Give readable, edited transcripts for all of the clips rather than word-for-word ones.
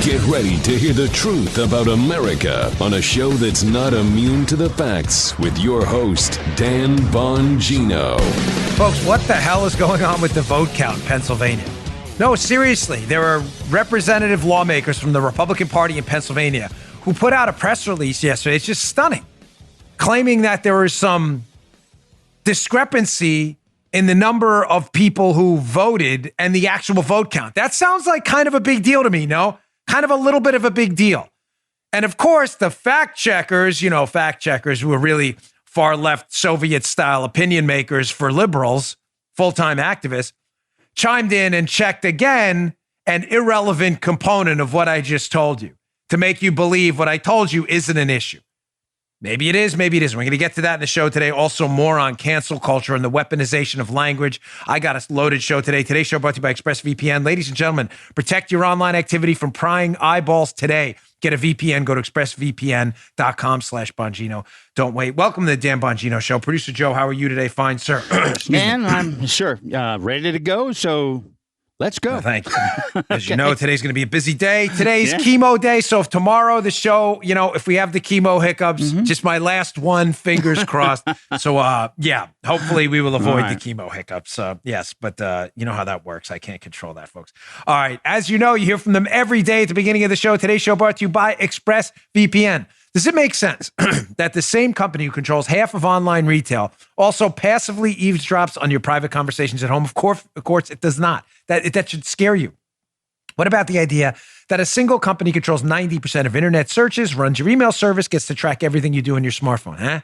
Get ready to hear the truth about America on a show that's not immune to the facts with your host, Dan Bongino. Folks, what the hell is going on with the vote count in Pennsylvania? No, seriously, there are representative lawmakers from the Republican Party in Pennsylvania who put out a press release yesterday. It's just stunning, claiming that there is some discrepancy in the number of people who voted and the actual vote count. That sounds like kind of a big deal to me, no? Kind of a little bit of a big deal. And of course, the fact checkers who are really far left Soviet style opinion makers for liberals, full-time activists, chimed in and checked again an irrelevant component of what I just told you to make you believe what I told you isn't an issue. Maybe it is, maybe it isn't. We're going to get to that in the show today. Also, more on cancel culture and the weaponization of language. I got a loaded show today. Today's show brought to you by ExpressVPN. Ladies and gentlemen, protect your online activity from prying eyeballs today. Get a VPN. Go to expressvpn.com/Bongino. Don't wait. Welcome to the Dan Bongino Show. Producer Joe, how are you today? Fine, sir. Man, I'm sure ready to go. So let's go. Thank you. As you know, today's going to be a busy day. Today's chemo day. So if tomorrow the show, if we have the chemo hiccups, just my last one, fingers crossed. So hopefully we will avoid the chemo hiccups. Yes, but you know how that works. I can't control that, folks. All right. As you know, you hear from them every day at the beginning of the show. Today's show brought to you by ExpressVPN. Does it make sense that the same company who controls half of online retail also passively eavesdrops on your private conversations at home? Of course, it does not. That should scare you. What about the idea that a single company controls 90% of internet searches, runs your email service, gets to track everything you do on your smartphone, huh?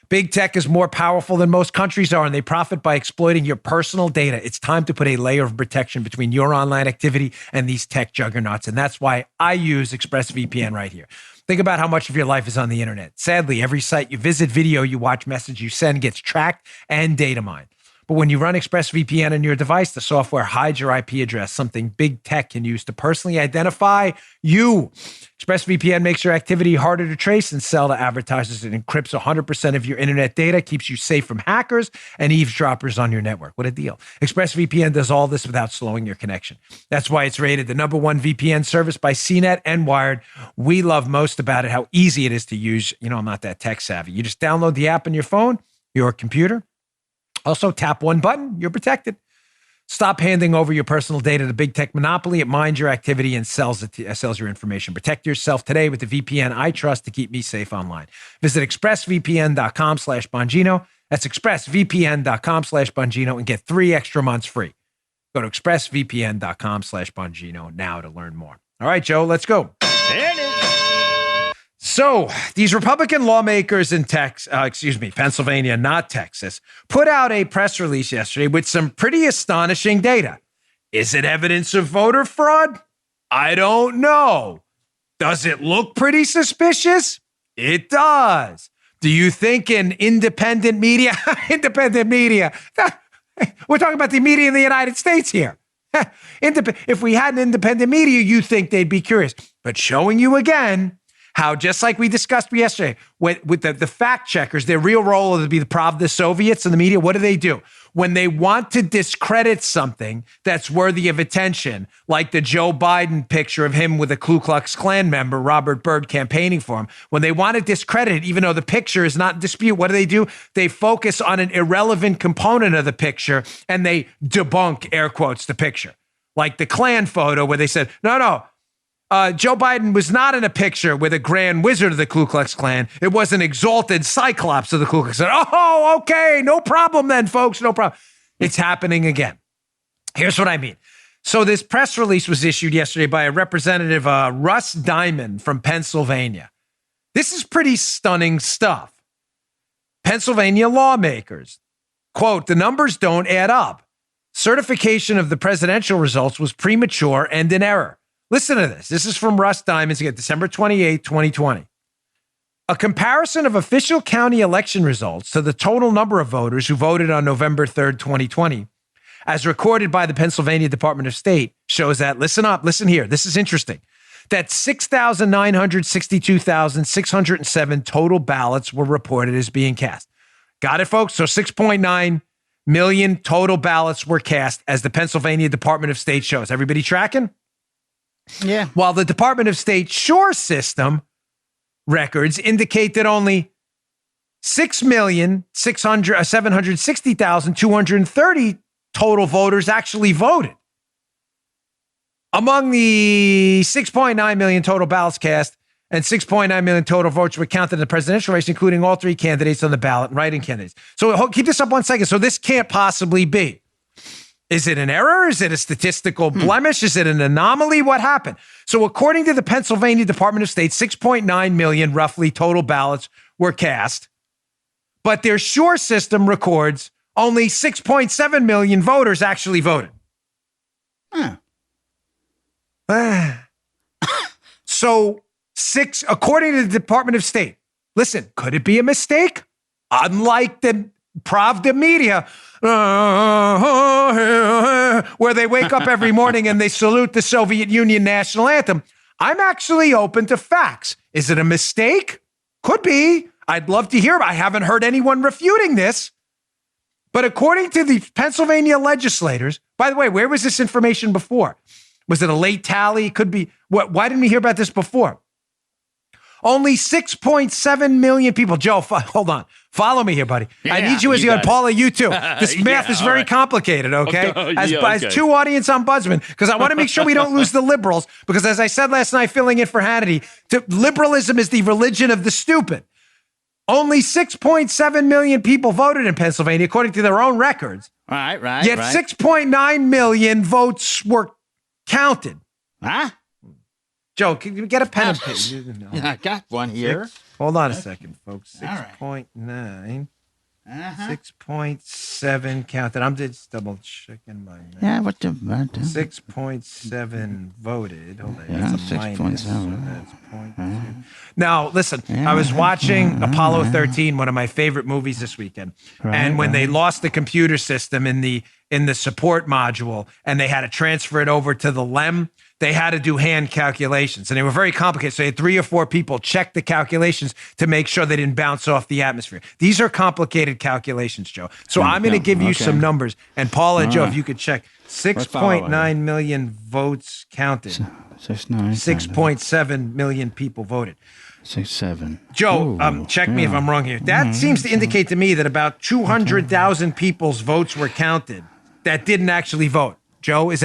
Big tech is more powerful than most countries are, and they profit by exploiting your personal data. It's time to put a layer of protection between your online activity and these tech juggernauts, and that's why I use ExpressVPN right here. Think about how much of your life is on the internet. Sadly, every site you visit, video you watch, message you send gets tracked and data mined. But when you run ExpressVPN on your device, the software hides your IP address, something big tech can use to personally identify you. ExpressVPN makes your activity harder to trace and sell to advertisers. It encrypts 100% of your internet data, keeps you safe from hackers and eavesdroppers on your network. What a deal. ExpressVPN does all this without slowing your connection. That's why it's rated the #1 VPN service by CNET and Wired. We love most about it how easy it is to use. I'm not that tech savvy. You just download the app on your phone, your computer. Also, tap one button, you're protected. Stop handing over your personal data to big tech monopoly. It minds your activity and sells your information. Protect yourself today with the VPN I trust to keep me safe online. Visit expressvpn.com/Bongino. That's expressvpn.com/Bongino and get 3 extra months free. Go to expressvpn.com/Bongino now to learn more. All right, Joe, let's go. There it is. So these Republican lawmakers in Pennsylvania, not Texas, put out a press release yesterday with some pretty astonishing data. Is it evidence of voter fraud? I don't know. Does it look pretty suspicious? It does. Do you think an independent media, we're talking about the media in the United States here. If we had an independent media, you think they'd be curious. But showing you again, how just like we discussed yesterday with the fact checkers, their real role is to be the Pravda Soviets in the media. What do? When they want to discredit something that's worthy of attention, like the Joe Biden picture of him with a Ku Klux Klan member, Robert Byrd, campaigning for him, when they want to discredit it, even though the picture is not in dispute, what do? They focus on an irrelevant component of the picture and they debunk, air quotes, the picture. Like the Klan photo where they said, no, Joe Biden was not in a picture with a grand wizard of the Ku Klux Klan. It was an exalted cyclops of the Ku Klux Klan. Oh, okay. No problem then, folks. No problem. It's happening again. Here's what I mean. So this press release was issued yesterday by a representative, Russ Diamond from Pennsylvania. This is pretty stunning stuff. Pennsylvania lawmakers, quote, the numbers don't add up. Certification of the presidential results was premature and in error. Listen to this. This is from Russ Diamond, again, December 28, 2020. A comparison of official county election results to the total number of voters who voted on November 3rd, 2020, as recorded by the Pennsylvania Department of State, shows that, listen up, listen here, this is interesting, that 6,962,607 total ballots were reported as being cast. Got it, folks? So 6.9 million total ballots were cast as the Pennsylvania Department of State shows. Everybody tracking? Yeah. While the Department of State Sure system records indicate that only 6,760,230 total voters actually voted. Among the 6.9 million total ballots cast and 6.9 million total votes were counted in the presidential race, including all three candidates on the ballot and write-in candidates. So keep this up 1 second. So this can't possibly be. Is it an error? Is it a statistical blemish? Is it an anomaly? What happened? So according to the Pennsylvania Department of State, 6.9 million roughly total ballots were cast, but their Sure system records only 6.7 million voters actually voted. Huh. So according to the Department of State, listen, could it be a mistake? Unlike the Pravda media, where they wake up every morning and they salute the Soviet Union national anthem, I'm actually open to facts. Is it a mistake? Could be. I'd love to hear. I haven't heard anyone refuting this. But according to the Pennsylvania legislators, by the way, where was this information before? Was it a late tally? Could be. Why didn't we hear about this before? Only 6.7 million people. Joe, hold on. Follow me here, buddy. Yeah, I need you as you and Paula, you too. This math is very right. complicated, okay? Okay, As two audience ombudsmen, because I want to make sure we don't lose the liberals, because as I said last night, filling in for Hannity, liberalism is the religion of the stupid. Only 6.7 million people voted in Pennsylvania, according to their own records. Right. Yet 6.9 million votes were counted. Huh? Joe, can you get a pen and paper? I got one here. Hold on a second, folks. All right. 6.9. 6.7 counted. I'm just double checking my math. Yeah, what the? 6.7 voted. Hold on. Yeah, That's a minus. 6.7. So that's 0.2. Now, listen, I was watching Apollo 13, one of my favorite movies this weekend. And when they lost the computer system in the support module and they had to transfer it over to the LEM, they had to do hand calculations, and they were very complicated. So they had 3 or 4 people check the calculations to make sure they didn't bounce off the atmosphere. These are complicated calculations, Joe. So I'm going to give you some numbers. And Paula and Joe, if you could check, 6.9 million votes counted. 6.7 million people voted. 6.7. Joe, check me if I'm wrong here. That seems to indicate to me that about 200,000 people's votes were counted that didn't actually vote. Joe, is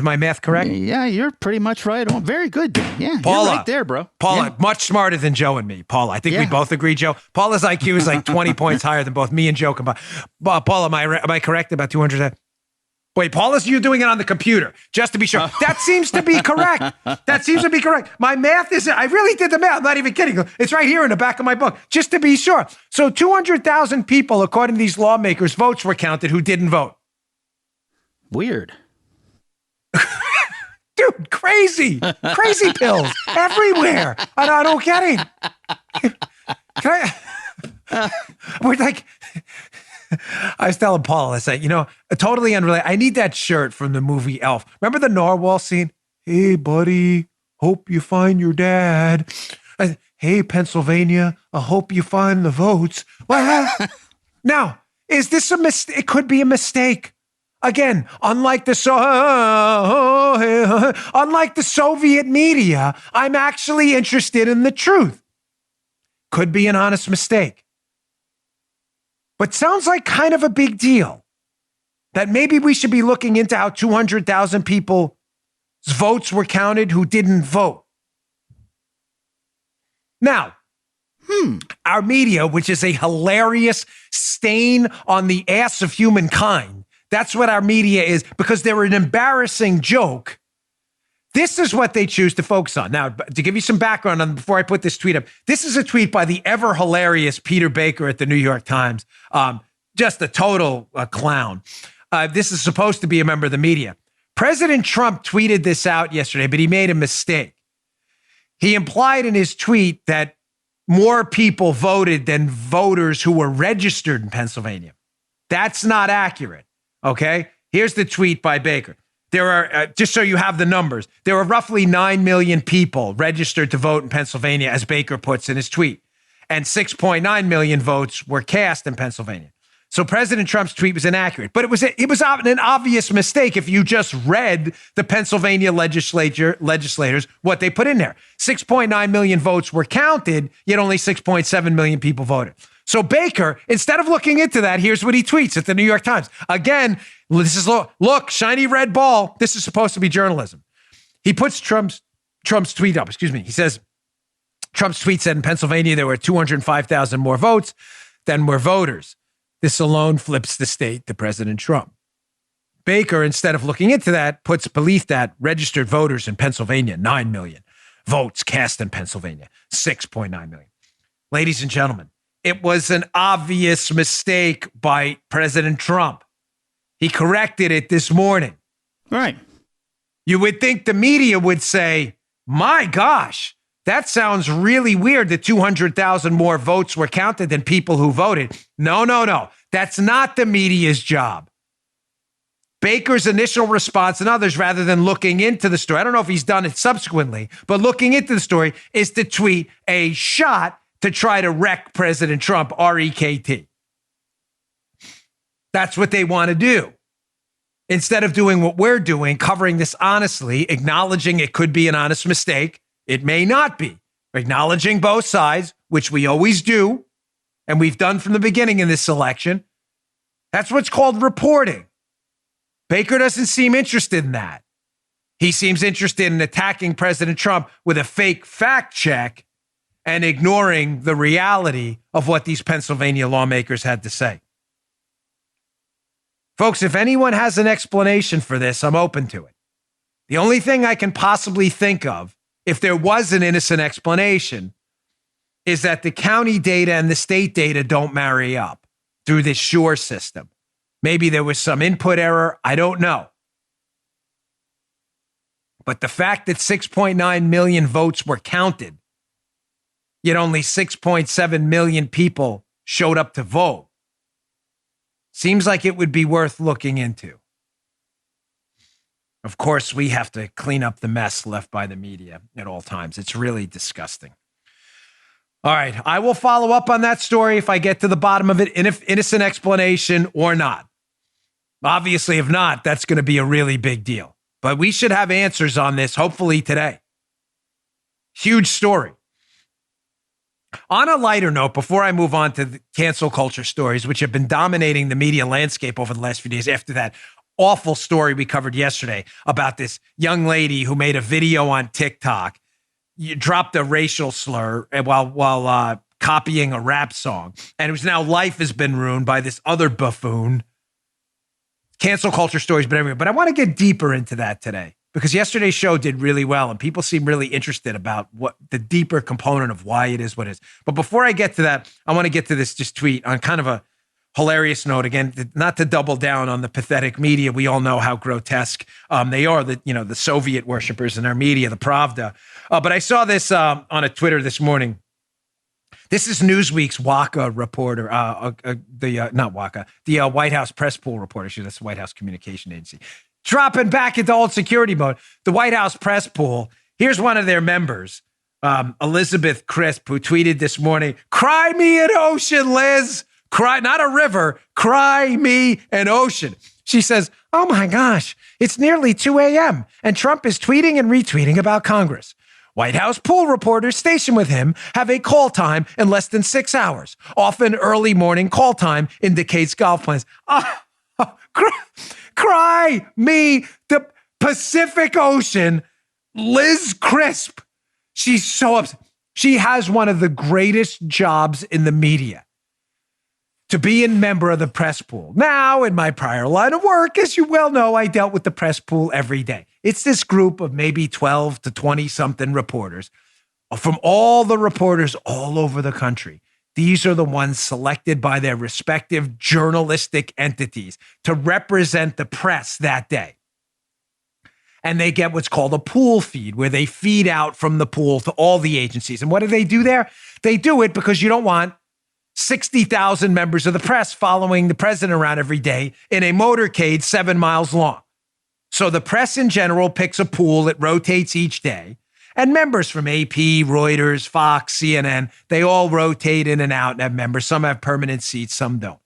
my math correct? Yeah, you're pretty much right. Oh, very good, Dan. Yeah, Paula, you're right there, bro. Paula, much smarter than Joe and me. Paula, I think we both agree, Joe. Paula's IQ is like 20 points higher than both me and Joe combined. Paula, am I correct about 200? Wait, Paula's you doing it on the computer, just to be sure. That seems to be correct. That seems to be correct. My math is, I really did the math. I'm not even kidding. It's right here in the back of my book, just to be sure. So 200,000 people, according to these lawmakers, votes were counted who didn't vote. Weird. Dude, crazy pills everywhere. I don't get it. Can we're like, I was telling Paul, I said, totally unrelated. I need that shirt from the movie Elf. Remember the narwhal scene? Hey, buddy, hope you find your dad. Hey, Pennsylvania, I hope you find the votes. Well, now, is this a mistake? It could be a mistake. Again, unlike the Soviet media, I'm actually interested in the truth. Could be an honest mistake. But sounds like kind of a big deal. That maybe we should be looking into how 200,000 people's votes were counted who didn't vote. Now, our media, which is a hilarious stain on the ass of humankind, that's what our media is, because they're an embarrassing joke. This is what they choose to focus on. Now, to give you some background on before I put this tweet up, this is a tweet by the ever hilarious Peter Baker at the New York Times. Just a total clown. This is supposed to be a member of the media. President Trump tweeted this out yesterday, but he made a mistake. He implied in his tweet that more people voted than voters who were registered in Pennsylvania. That's not accurate. Okay, here's the tweet by Baker. There are, just so you have the numbers, there are roughly 9 million people registered to vote in Pennsylvania, as Baker puts in his tweet, and 6.9 million votes were cast in Pennsylvania. So President Trump's tweet was inaccurate, but it was an obvious mistake if you just read the Pennsylvania legislators, what they put in there. 6.9 million votes were counted, yet only 6.7 million people voted. So Baker, instead of looking into that, here's what he tweets at the New York Times. Again, this is, look, shiny red ball. This is supposed to be journalism. He puts Trump's tweet up, He says, Trump's tweet said in Pennsylvania there were 205,000 more votes than were voters. This alone flips the state to President Trump. Baker, instead of looking into that, puts belief that registered voters in Pennsylvania, 9 million. Votes cast in Pennsylvania, 6.9 million. Ladies and gentlemen, it was an obvious mistake by President Trump. He corrected it this morning. Right. You would think the media would say, my gosh, that sounds really weird that 200,000 more votes were counted than people who voted. No. That's not the media's job. Baker's initial response and others, rather than looking into the story, I don't know if he's done it subsequently, but looking into the story is to tweet a shot to try to wreck President Trump, REKT. That's what they want to do. Instead of doing what we're doing, covering this honestly, acknowledging it could be an honest mistake, it may not be. Acknowledging both sides, which we always do, and we've done from the beginning in this election. That's what's called reporting. Baker doesn't seem interested in that. He seems interested in attacking President Trump with a fake fact check and ignoring the reality of what these Pennsylvania lawmakers had to say. Folks, if anyone has an explanation for this, I'm open to it. The only thing I can possibly think of, if there was an innocent explanation, is that the county data and the state data don't marry up through this SURE system. Maybe there was some input error. I don't know. But the fact that 6.9 million votes were counted, yet only 6.7 million people showed up to vote, seems like it would be worth looking into. Of course, we have to clean up the mess left by the media at all times. It's really disgusting. All right, I will follow up on that story if I get to the bottom of it, innocent explanation or not. Obviously, if not, that's going to be a really big deal. But we should have answers on this, hopefully today. Huge story. On a lighter note, before I move on to the cancel culture stories, which have been dominating the media landscape over the last few days after that awful story we covered yesterday about this young lady who made a video on TikTok, you dropped a racial slur while copying a rap song, and it was now life has been ruined by this other buffoon. Cancel culture stories, but everywhere. But I want to get deeper into that today because yesterday's show did really well and people seem really interested about what the deeper component of why it is what it is. But before I get to that, I want to get to this just tweet on kind of a hilarious note. Again, not to double down on the pathetic media. We all know how grotesque they are, the Soviet worshipers in our media, the Pravda. But I saw this on a Twitter this morning. This is Newsweek's WACA reporter, the White House press pool reporter. That's the White House communication agency. Dropping back into old security mode. The White House press pool. Here's one of their members, Elizabeth Crisp, who tweeted this morning, "Cry me an ocean, Liz. Cry, not a river. Cry me an ocean." She says, "Oh my gosh, it's nearly 2 a.m. and Trump is tweeting and retweeting about Congress. White House pool reporters stationed with him have a call time in less than 6 hours. Often early morning call time indicates golf plans." Cry me the Pacific Ocean, Liz Crisp. She's so upset. She has one of the greatest jobs in the media, to be a member of the press pool. Now, in my prior line of work, as you well know, I dealt with the press pool every day. It's this group of maybe 12 to 20-something reporters from all the reporters all over the country. These are the ones selected by their respective journalistic entities to represent the press that day. And they get what's called a pool feed, where they feed out from the pool to all the agencies. And what do they do there? They do it because you don't want 60,000 members of the press following the president around every day in a motorcade 7 miles long. So the press in general picks a pool that rotates each day, and members from AP, Reuters, Fox, CNN, they all rotate in and out and have members. Some have permanent seats, some don't.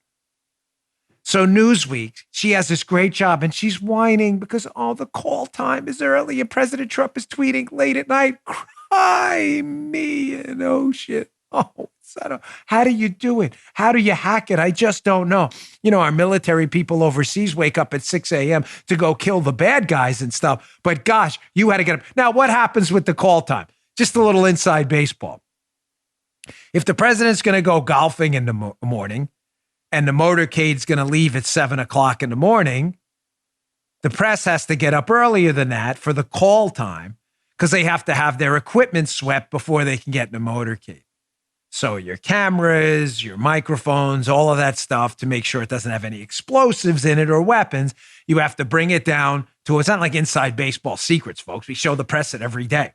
So Newsweek, she has this great job and she's whining because, the call time is early and President Trump is tweeting late at night. Cry me an ocean. How do you do it? How do you hack it? I just don't know. Our military people overseas wake up at 6 a.m. to go kill the bad guys and stuff. But gosh, you had to get up. Now, what happens with the call time? Just a little inside baseball. If the president's going to go golfing in the morning and the motorcade's going to leave at 7 o'clock in the morning, the press has to get up earlier than that for the call time because they have to have their equipment swept before they can get in the motorcade. So your cameras, your microphones, all of that stuff to make sure it doesn't have any explosives in it or weapons, you have to bring it down to, it's not like inside baseball secrets, folks. We show the press it every day.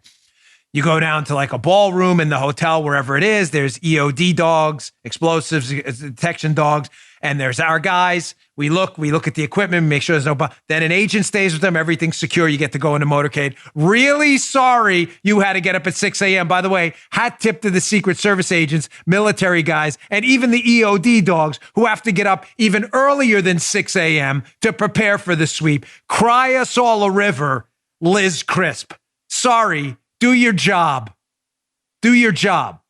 You go down to like a ballroom in the hotel, wherever it is, there's EOD dogs, explosives detection dogs, and there's our guys. We look at the equipment, make sure there's no, then an agent stays with them, everything's secure, you get to go in the motorcade. Really sorry you had to get up at 6 a.m. By the way, hat tip to the Secret Service agents, military guys, and even the EOD dogs who have to get up even earlier than 6 a.m. to prepare for the sweep. Cry us all a river, Liz Crisp. Sorry. Do your job. Do your job.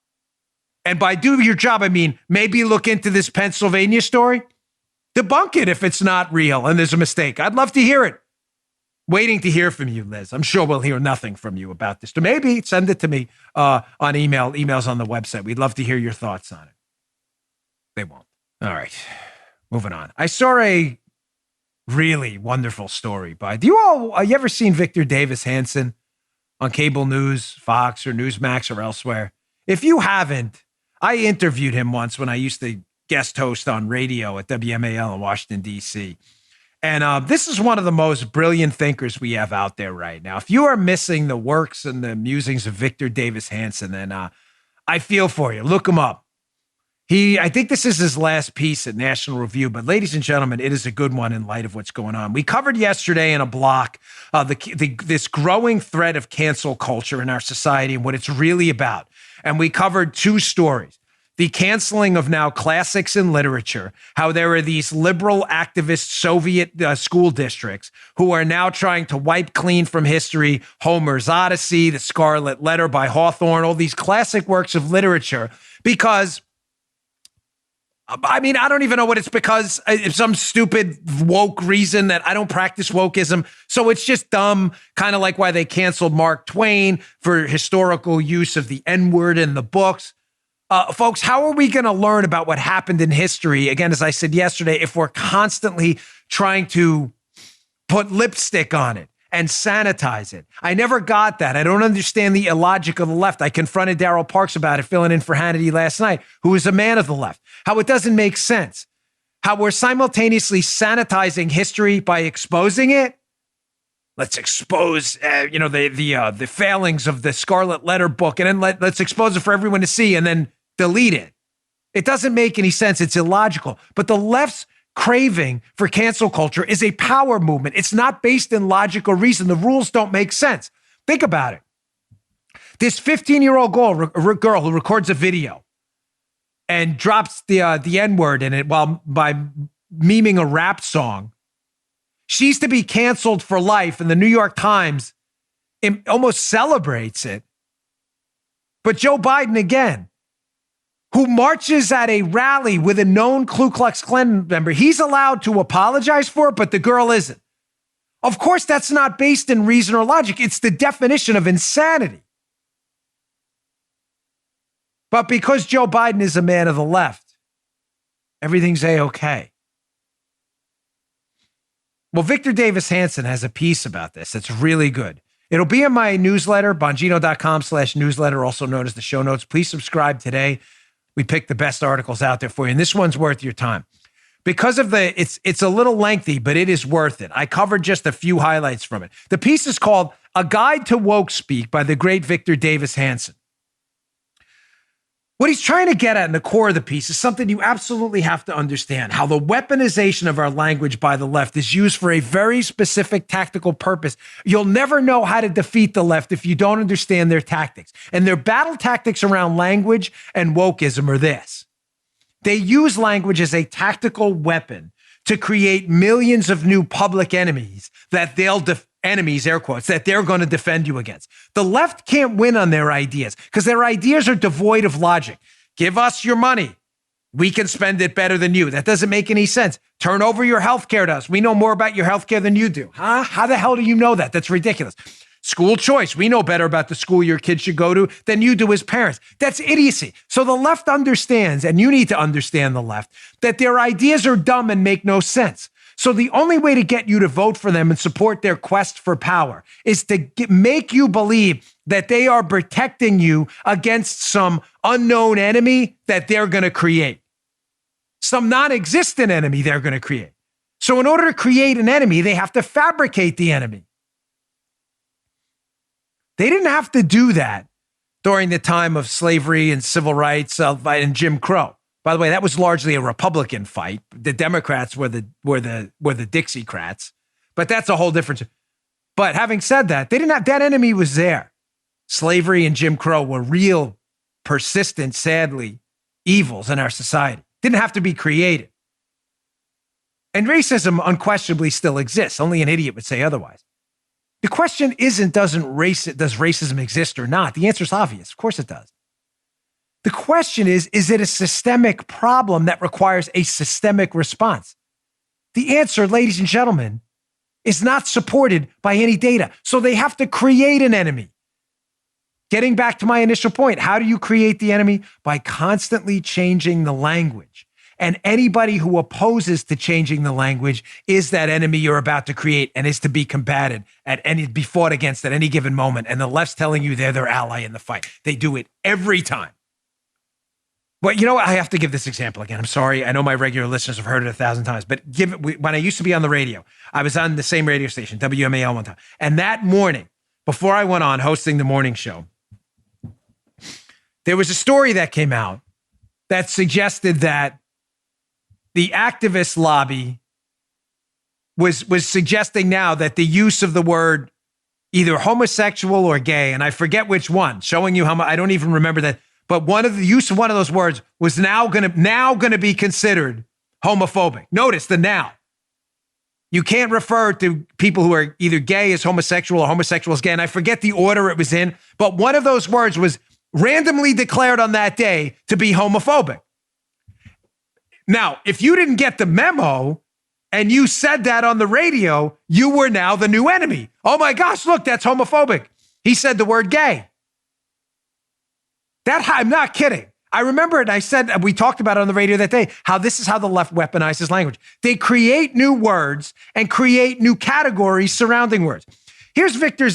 And by do your job, I mean, maybe look into this Pennsylvania story. Debunk it if it's not real and there's a mistake. I'd love to hear it. Waiting to hear from you, Liz. I'm sure we'll hear nothing from you about this. So maybe send it to me on email. Email's on the website. We'd love to hear your thoughts on it. They won't. All right. Moving on. I saw a really wonderful story by, you ever seen Victor Davis Hanson on cable news, Fox or Newsmax or elsewhere? If you haven't, I interviewed him once when I used to guest host on radio at WMAL in Washington, D.C. And this is one of the most brilliant thinkers we have out there right now. If you are missing the works and the musings of Victor Davis Hanson, then I feel for you. Look him up. I think this is his last piece at National Review, but ladies and gentlemen, it is a good one in light of what's going on. We covered yesterday in a block this growing threat of cancel culture in our society and what it's really about. And we covered two stories. The canceling of now classics in literature, how there are these liberal activist Soviet school districts who are now trying to wipe clean from history Homer's Odyssey, The Scarlet Letter by Hawthorne, all these classic works of literature, because I mean, I don't even know what it's because. It's some stupid woke reason that I don't practice wokeism. So it's just dumb, kind of like why they canceled Mark Twain for historical use of the N-word in the books. Folks, how are we going to learn about what happened in history? Again, as I said yesterday, if we're constantly trying to put lipstick on it and sanitize it. I never got that. I don't understand the illogic of the left. I confronted Darryl Parks about it, filling in for Hannity last night, who is a man of the left. How it doesn't make sense. How we're simultaneously sanitizing history by exposing it. Let's expose, the failings of the Scarlet Letter book, and then let's expose it for everyone to see, and then delete it. It doesn't make any sense. It's illogical. But the left's craving for cancel culture is a power movement. It's not based in logic or reason. The rules don't make sense. Think about it. This 15-year-old girl who records a video and drops the N-word in it by memeing a rap song, she's to be canceled for life, and the New York Times almost celebrates it. But Joe Biden, again, who marches at a rally with a known Ku Klux Klan member, he's allowed to apologize for it, but the girl isn't. Of course, that's not based in reason or logic. It's the definition of insanity. But because Joe Biden is a man of the left, everything's A-okay. Well, Victor Davis Hanson has a piece about this that's really good. It'll be in my newsletter, bongino.com/newsletter, also known as the show notes. Please subscribe today. We picked the best articles out there for you, and this one's worth your time. Because of it's a little lengthy, but it is worth it. I covered just a few highlights from it. The piece is called A Guide to Woke Speak by the great Victor Davis Hanson. What he's trying to get at in the core of the piece is something you absolutely have to understand, how the weaponization of our language by the left is used for a very specific tactical purpose. You'll never know how to defeat the left if you don't understand their tactics. And their battle tactics around language and wokeism are this. They use language as a tactical weapon to create millions of new public enemies that enemies, air quotes, that they're going to defend you against. The left can't win on their ideas because their ideas are devoid of logic. Give us your money. We can spend it better than you. That doesn't make any sense. Turn over your healthcare to us. We know more about your healthcare than you do. Huh? How the hell do you know that? That's ridiculous. School choice. We know better about the school your kids should go to than you do as parents. That's idiocy. So the left understands, and you need to understand the left, that their ideas are dumb and make no sense. So the only way to get you to vote for them and support their quest for power is to make you believe that they are protecting you against some unknown enemy that they're going to create, some non-existent enemy they're going to create. So in order to create an enemy, they have to fabricate the enemy. They didn't have to do that during the time of slavery and civil rights and Jim Crow. By the way, that was largely a Republican fight. The Democrats were the Dixiecrats, but that's a whole different. But having said that, they didn't have that enemy was there. Slavery and Jim Crow were real, persistent, sadly, evils in our society. Didn't have to be created. And racism unquestionably still exists. Only an idiot would say otherwise. The question isn't, does racism exist or not? The answer is obvious. Of course it does. The question is it a systemic problem that requires a systemic response? The answer, ladies and gentlemen, is not supported by any data. So they have to create an enemy. Getting back to my initial point, how do you create the enemy? By constantly changing the language. And anybody who opposes to changing the language is that enemy you're about to create and is to be combated be fought against at any given moment. And the left's telling you they're their ally in the fight. They do it every time. But you know what? I have to give this example again. I'm sorry. I know my regular listeners have heard it 1,000 times, but when I used to be on the radio, I was on the same radio station, WMAL one time. And that morning, before I went on hosting the morning show, there was a story that came out that suggested that the activist lobby was suggesting now that the use of the word either homosexual or gay, and I forget which one, showing you how much, I don't even remember that, but the use of one of those words was now going to be considered homophobic. Notice the now. You can't refer to people who are either gay as homosexual or homosexual as gay, and I forget the order it was in, but one of those words was randomly declared on that day to be homophobic. Now, if you didn't get the memo and you said that on the radio, you were now the new enemy. Oh my gosh, look, that's homophobic. He said the word gay. I'm not kidding. I remember it. I said, we talked about it on the radio that day, how this is how the left weaponizes language. They create new words and create new categories surrounding words. Here's Victor's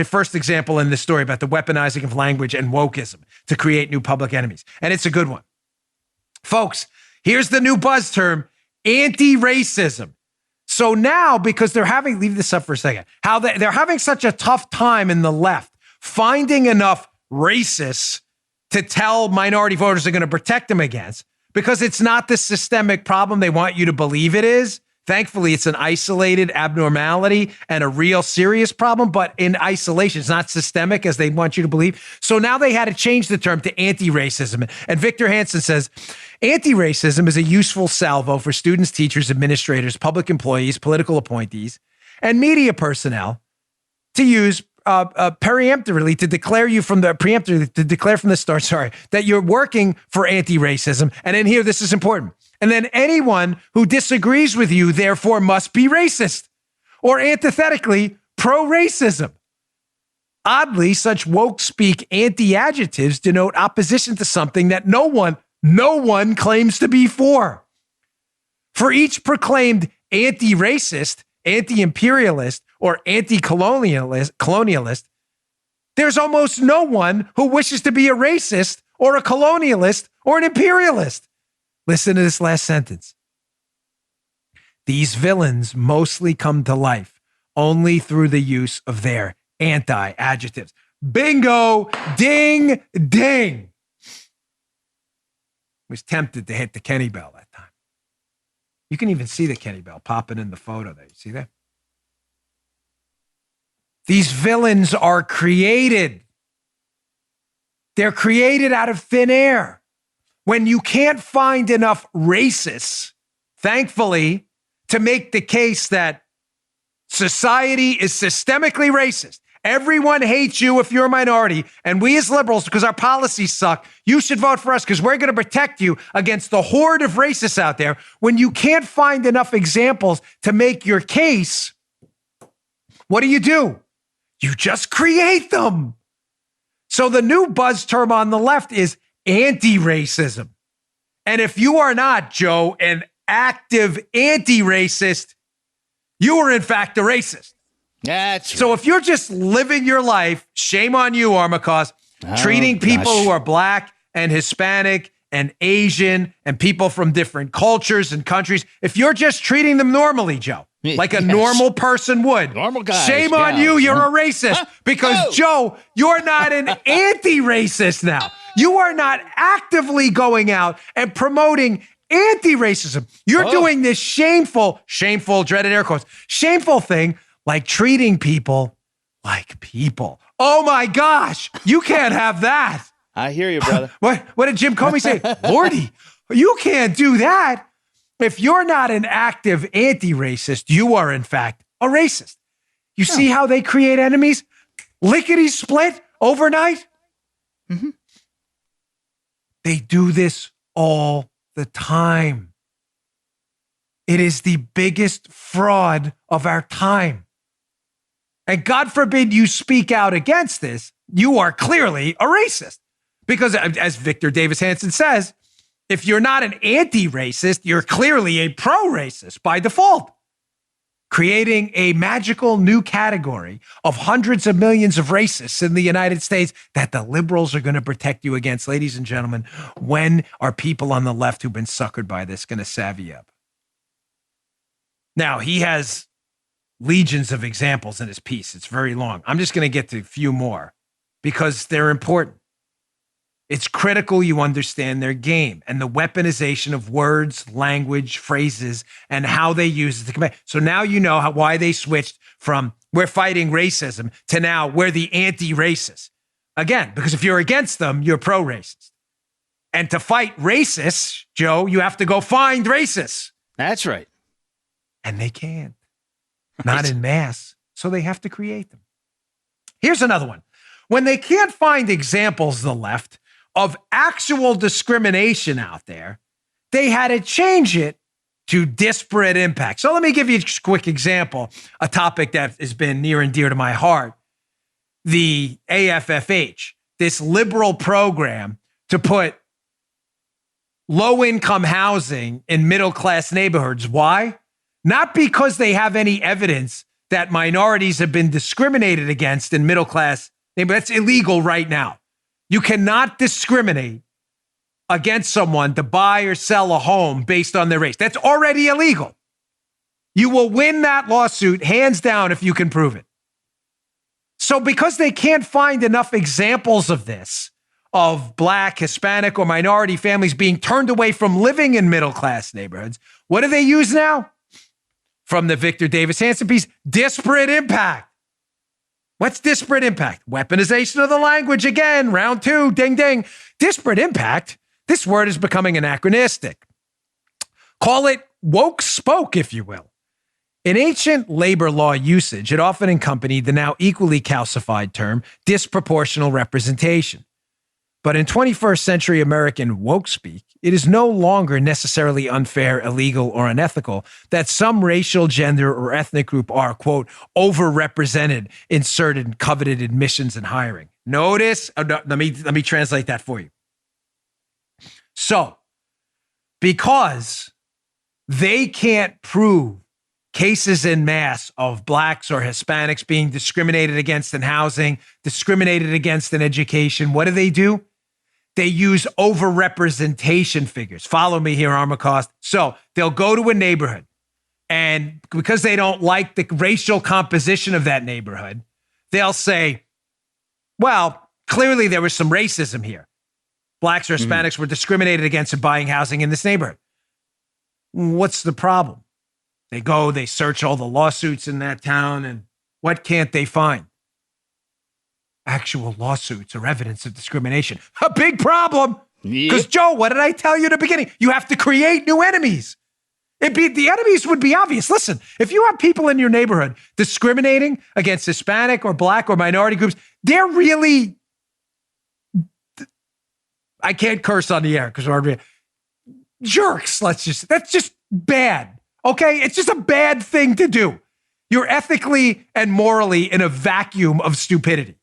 first example in this story about the weaponizing of language and wokeism to create new public enemies. And it's a good one. Folks, here's the new buzz term, anti-racism. So now, because leave this up for a second, how they're having such a tough time in the left finding enough racists to tell minority voters they're going to protect them against, because it's not the systemic problem they want you to believe it is. Thankfully, it's an isolated abnormality and a real serious problem, but in isolation, it's not systemic as they want you to believe. So now they had to change the term to anti-racism. And Victor Hansen says, anti-racism is a useful salvo for students, teachers, administrators, public employees, political appointees, and media personnel to use preemptively to declare from the start, that you're working for anti-racism. And in here, this is important. And then anyone who disagrees with you, therefore, must be racist, or antithetically, pro-racism. Oddly, such woke speak anti-adjectives denote opposition to something that no one claims to be for. For each proclaimed anti-racist, anti-imperialist, or anti-colonialist, there's almost no one who wishes to be a racist or a colonialist or an imperialist. Listen to this last sentence. These villains mostly come to life only through the use of their anti-adjectives. Bingo, ding, ding. Was tempted to hit the Kenny Bell that time. You can even see the Kenny Bell popping in the photo there. You see that? These villains are created. They're created out of thin air. When you can't find enough racists, thankfully, to make the case that society is systemically racist. Everyone hates you if you're a minority. And we as liberals, because our policies suck, you should vote for us because we're going to protect you against the horde of racists out there. When you can't find enough examples to make your case, what do? You just create them. So the new buzz term on the left is anti-racism. And if you are not, Joe, an active anti-racist, you are in fact a racist. That's right. So if you're just living your life, shame on you, Armacost, treating people who are black and Hispanic and Asian and people from different cultures and countries, if you're just treating them normally, Joe, like a normal person would, normal guys, shame on you, you're a racist. Because, Joe, you're not an anti-racist now. You are not actively going out and promoting anti-racism. You're doing this shameful, dreaded air quotes, shameful thing, like treating people like people. Oh my gosh, you can't have that. I hear you, brother. What did Jim Comey say? Lordy, you can't do that. If you're not an active anti-racist, you are in fact a racist. You see how they create enemies? Lickety split overnight? Mm-hmm. They do this all the time. It is the biggest fraud of our time. And God forbid you speak out against this, you are clearly a racist. Because as Victor Davis Hanson says, if you're not an anti-racist, you're clearly a pro-racist by default, creating a magical new category of hundreds of millions of racists in the United States that the liberals are going to protect you against. Ladies and gentlemen, when are people on the left who've been suckered by this going to savvy up? Now, he has legions of examples in his piece. It's very long. I'm just going to get to a few more because they're important. It's critical you understand their game and the weaponization of words, language, phrases, and how they use it to combat. So now you know why they switched from we're fighting racism to now we're the anti-racist. Again, because if you're against them, you're pro-racist. And to fight racists, Joe, you have to go find racists. That's right. And they can't. Not in mass. So they have to create them. Here's another one. When they can't find examples, the left, of actual discrimination out there, they had to change it to disparate impact. So let me give you a quick example, a topic that has been near and dear to my heart. The AFFH, this liberal program to put low-income housing in middle-class neighborhoods. Why? Not because they have any evidence that minorities have been discriminated against in middle-class neighborhoods. That's illegal right now. You cannot discriminate against someone to buy or sell a home based on their race. That's already illegal. You will win that lawsuit hands down if you can prove it. So because they can't find enough examples of this, of black, Hispanic, or minority families being turned away from living in middle-class neighborhoods, what do they use now? From the Victor Davis Hanson piece, disparate impact. What's disparate impact? Weaponization of the language again, round two, ding, ding. Disparate impact, this word is becoming anachronistic. Call it woke spoke, if you will. In ancient labor law usage, it often accompanied the now equally calcified term disproportional representation. But in 21st century American woke speak, it is no longer necessarily unfair, illegal, or unethical that some racial, gender, or ethnic group are, quote, overrepresented in certain coveted admissions and hiring. Notice, let me translate that for you. So, because they can't prove cases en masse of blacks or Hispanics being discriminated against in housing, discriminated against in education, what do? They use overrepresentation figures. Follow me here, Armacost. So they'll go to a neighborhood, and because they don't like the racial composition of that neighborhood, they'll say, well, clearly there was some racism here. Blacks or Hispanics were discriminated against in buying housing in this neighborhood. What's the problem? They go, they search all the lawsuits in that town, and what can't they find? Actual lawsuits or evidence of discrimination. A big problem. Because, Joe, what did I tell you at the beginning? You have to create new enemies. The enemies would be obvious. Listen, if you have people in your neighborhood discriminating against Hispanic or Black or minority groups, they're really, I can't curse on the air because we're jerks. That's just bad. Okay. It's just a bad thing to do. You're ethically and morally in a vacuum of stupidity.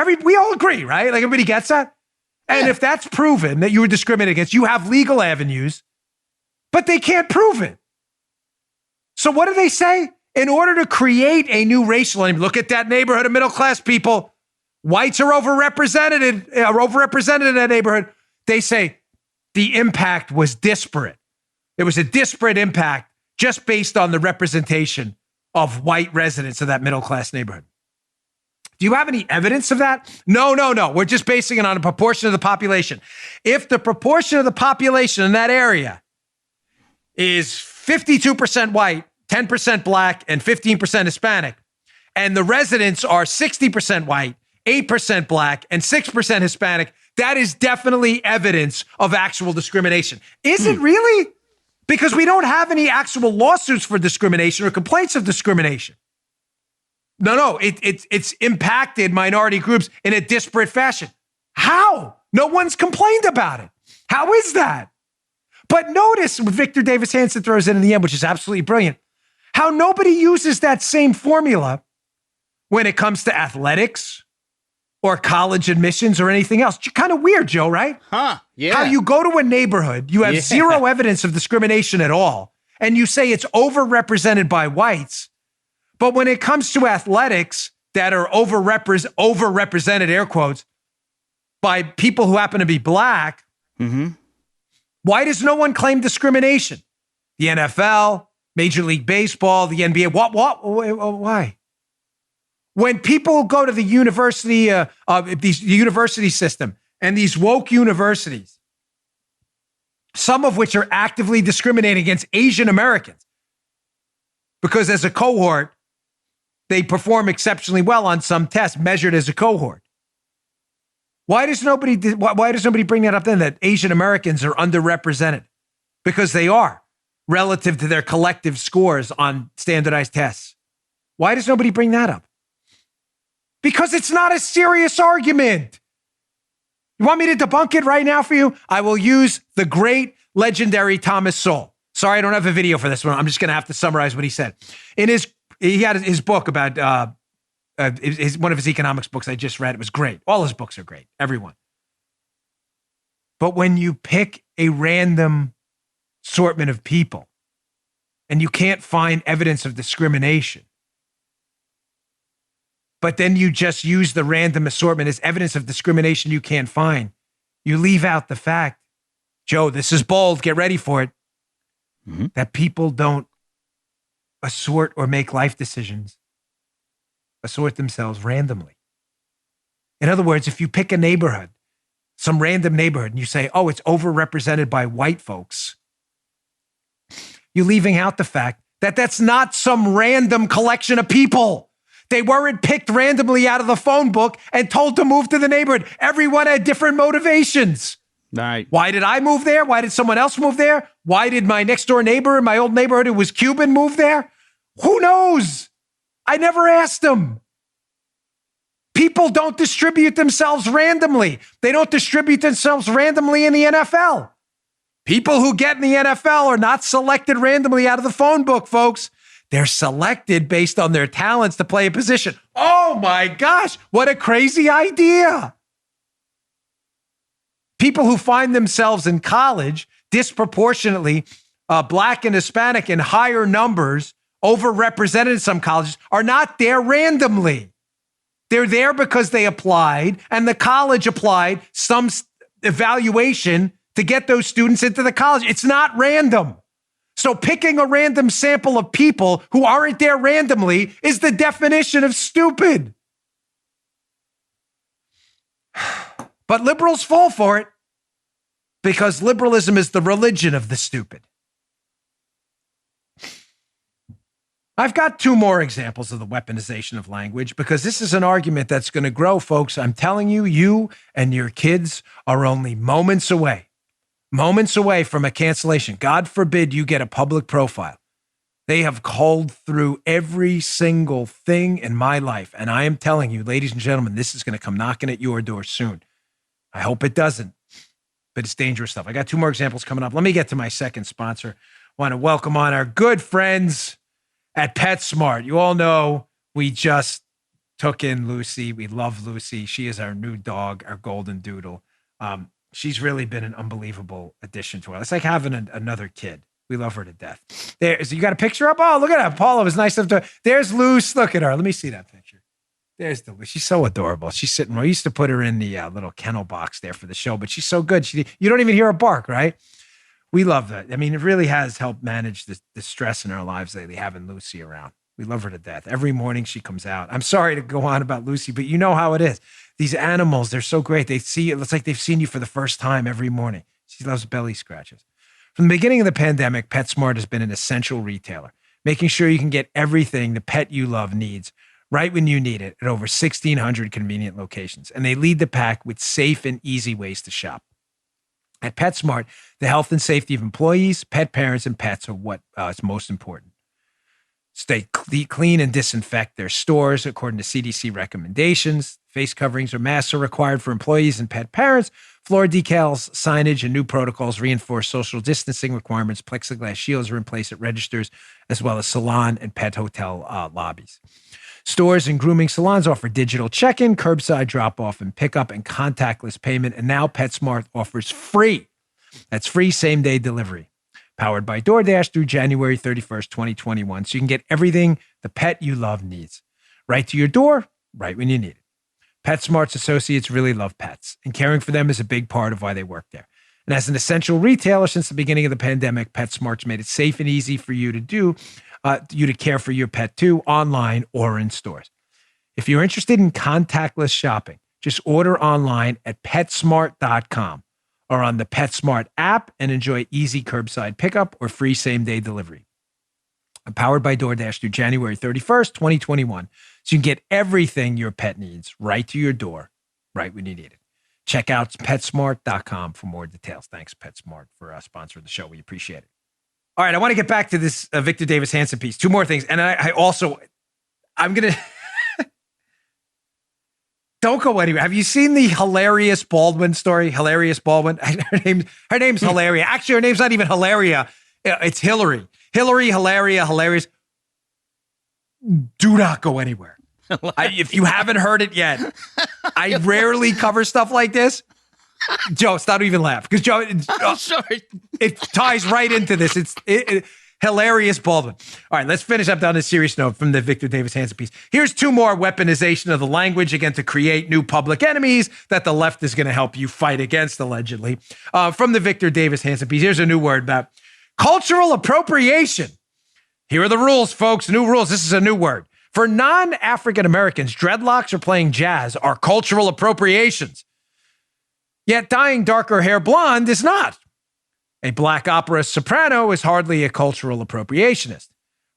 We all agree, right? Like everybody gets that. And if that's proven that you were discriminated against, you have legal avenues, but they can't prove it. So what do they say? In order to create a new racial enemy, look at that neighborhood of middle-class people. Whites are overrepresented in that neighborhood. They say the impact was disparate. It was a disparate impact just based on the representation of white residents of that middle-class neighborhood. Do you have any evidence of that? No. We're just basing it on a proportion of the population. If the proportion of the population in that area is 52% white, 10% Black, and 15% Hispanic, and the residents are 60% white, 8% Black, and 6% Hispanic, that is definitely evidence of actual discrimination. Is it really? Because we don't have any actual lawsuits for discrimination or complaints of discrimination. No, it's impacted minority groups in a disparate fashion. How? No one's complained about it. How is that? But notice what Victor Davis Hanson throws in the end, which is absolutely brilliant, how nobody uses that same formula when it comes to athletics or college admissions or anything else. Kind of weird, Joe, right? Huh, yeah. How you go to a neighborhood, you have zero evidence of discrimination at all, and you say it's overrepresented by whites. But when it comes to athletics that are overrepresented, air quotes, by people who happen to be Black, why does no one claim discrimination? The NFL, Major League Baseball, the NBA. Why? When people go to the university, the university system and these woke universities, some of which are actively discriminating against Asian Americans, because as a cohort, they perform exceptionally well on some tests measured as a cohort. Why does nobody bring that up then, that Asian Americans are underrepresented? Because they are, relative to their collective scores on standardized tests. Why does nobody bring that up? Because it's not a serious argument. You want me to debunk it right now for you? I will use the great, legendary Thomas Sowell. Sorry, I don't have a video for this one. I'm just going to have to summarize what he said. He had his book about one of his economics books I just read. It was great. All his books are great. Everyone. But when you pick a random assortment of people and you can't find evidence of discrimination, but then you just use the random assortment as evidence of discrimination you can't find, you leave out the fact, Joe, this is bold, get ready for it, that people don't assort or make life decisions, assort themselves randomly. In other words, if you pick a neighborhood, some random neighborhood, and you say, oh, it's overrepresented by white folks, you're leaving out the fact that that's not some random collection of people. They weren't picked randomly out of the phone book and told to move to the neighborhood. Everyone had different motivations. Right. Why did I move there? Why did someone else move there? Why did my next door neighbor in my old neighborhood who was Cuban move there? Who knows? I never asked them. People don't distribute themselves randomly. They don't distribute themselves randomly in the NFL. People who get in the NFL are not selected randomly out of the phone book, folks. They're selected based on their talents to play a position. Oh my gosh, what a crazy idea. People who find themselves in college disproportionately Black and Hispanic in higher numbers, overrepresented in some colleges, are not there randomly. They're there because they applied and the college applied some evaluation to get those students into the college. It's not random. So picking a random sample of people who aren't there randomly is the definition of stupid. But liberals fall for it because liberalism is the religion of the stupid. I've got two more examples of the weaponization of language because this is an argument that's going to grow, folks. I'm telling you, you and your kids are only moments away moments away from a cancellation. God forbid you get a public profile. They have culled through every single thing in my life. And I am telling you, ladies and gentlemen, this is going to come knocking at your door soon. I hope it doesn't, but it's dangerous stuff. I got 2 more examples coming up. Let me get to my second sponsor. I want to welcome on our good friends at PetSmart. You all know we just took in Lucy. We love Lucy. She is our new dog, our golden doodle. She's really been an unbelievable addition to us. It's like having another kid. We love her to death. There, so you got a picture up? Oh, look at that. Paula was nice enough to. There's Luce. Look at her. Let me see that picture. There's the Luce. She's so adorable. She's sitting. We used to put her in the little kennel box there for the show, but she's so good. You don't even hear her bark, right? We love that. I mean, it really has helped manage the stress in our lives lately, having Lucy around. We love her to death. Every morning she comes out. I'm sorry to go on about Lucy, but you know how it is. These animals, they're so great. They see it. It's like they've seen you for the first time every morning. She loves belly scratches. From the beginning of the pandemic, PetSmart has been an essential retailer, making sure you can get everything the pet you love needs right when you need it at over 1,600 convenient locations. And they lead the pack with safe and easy ways to shop. At PetSmart, the health and safety of employees, pet parents, and pets are what is most important. Stay clean and disinfect their stores according to CDC recommendations. Face coverings or masks are required for employees and pet parents. Floor decals, signage, and new protocols reinforce social distancing requirements. Plexiglass shields are in place at registers, as well as salon and pet hotel lobbies. Stores and grooming salons offer digital check-in, curbside drop-off and pickup, and contactless payment. And now PetSmart offers free same-day delivery, powered by DoorDash through January 31st, 2021. So you can get everything the pet you love needs right to your door, right when you need it. PetSmart's associates really love pets, and caring for them is a big part of why they work there. And as an essential retailer since the beginning of the pandemic, PetSmart's made it safe and easy for you to care for your pet too, online or in stores. If you're interested in contactless shopping, just order online at PetSmart.com or on the PetSmart app and enjoy easy curbside pickup or free same-day delivery. Powered by DoorDash through January 31st, 2021. So you can get everything your pet needs right to your door, right when you need it. Check out PetSmart.com for more details. Thanks, PetSmart, for sponsoring the show. We appreciate it. All right, I want to get back to this Victor Davis Hanson piece. 2 more things. And I'm going to... Don't go anywhere. Have you seen the Hilarious Baldwin story? Hilarious Baldwin. Her name's Hilaria. Actually, her name's not even Hilaria. It's Hillary. Hillary, Hilaria, hilarious. Do not go anywhere. If you haven't heard it yet, I rarely cover stuff like this. Joe, stop, don't even laugh. Because Joe, I'm sorry. It ties right into this. It's Hilarious Baldwin. All right, let's finish up on a serious note from the Victor Davis Hanson piece. Here's 2 more weaponization of the language, again, to create new public enemies that the left is going to help you fight against, allegedly. From the Victor Davis Hanson piece, here's a new word about cultural appropriation. Here are the rules, folks. New rules. This is a new word. For non-African Americans, dreadlocks or playing jazz are cultural appropriations. Yet dyeing darker hair blonde is not. A black opera soprano is hardly a cultural appropriationist.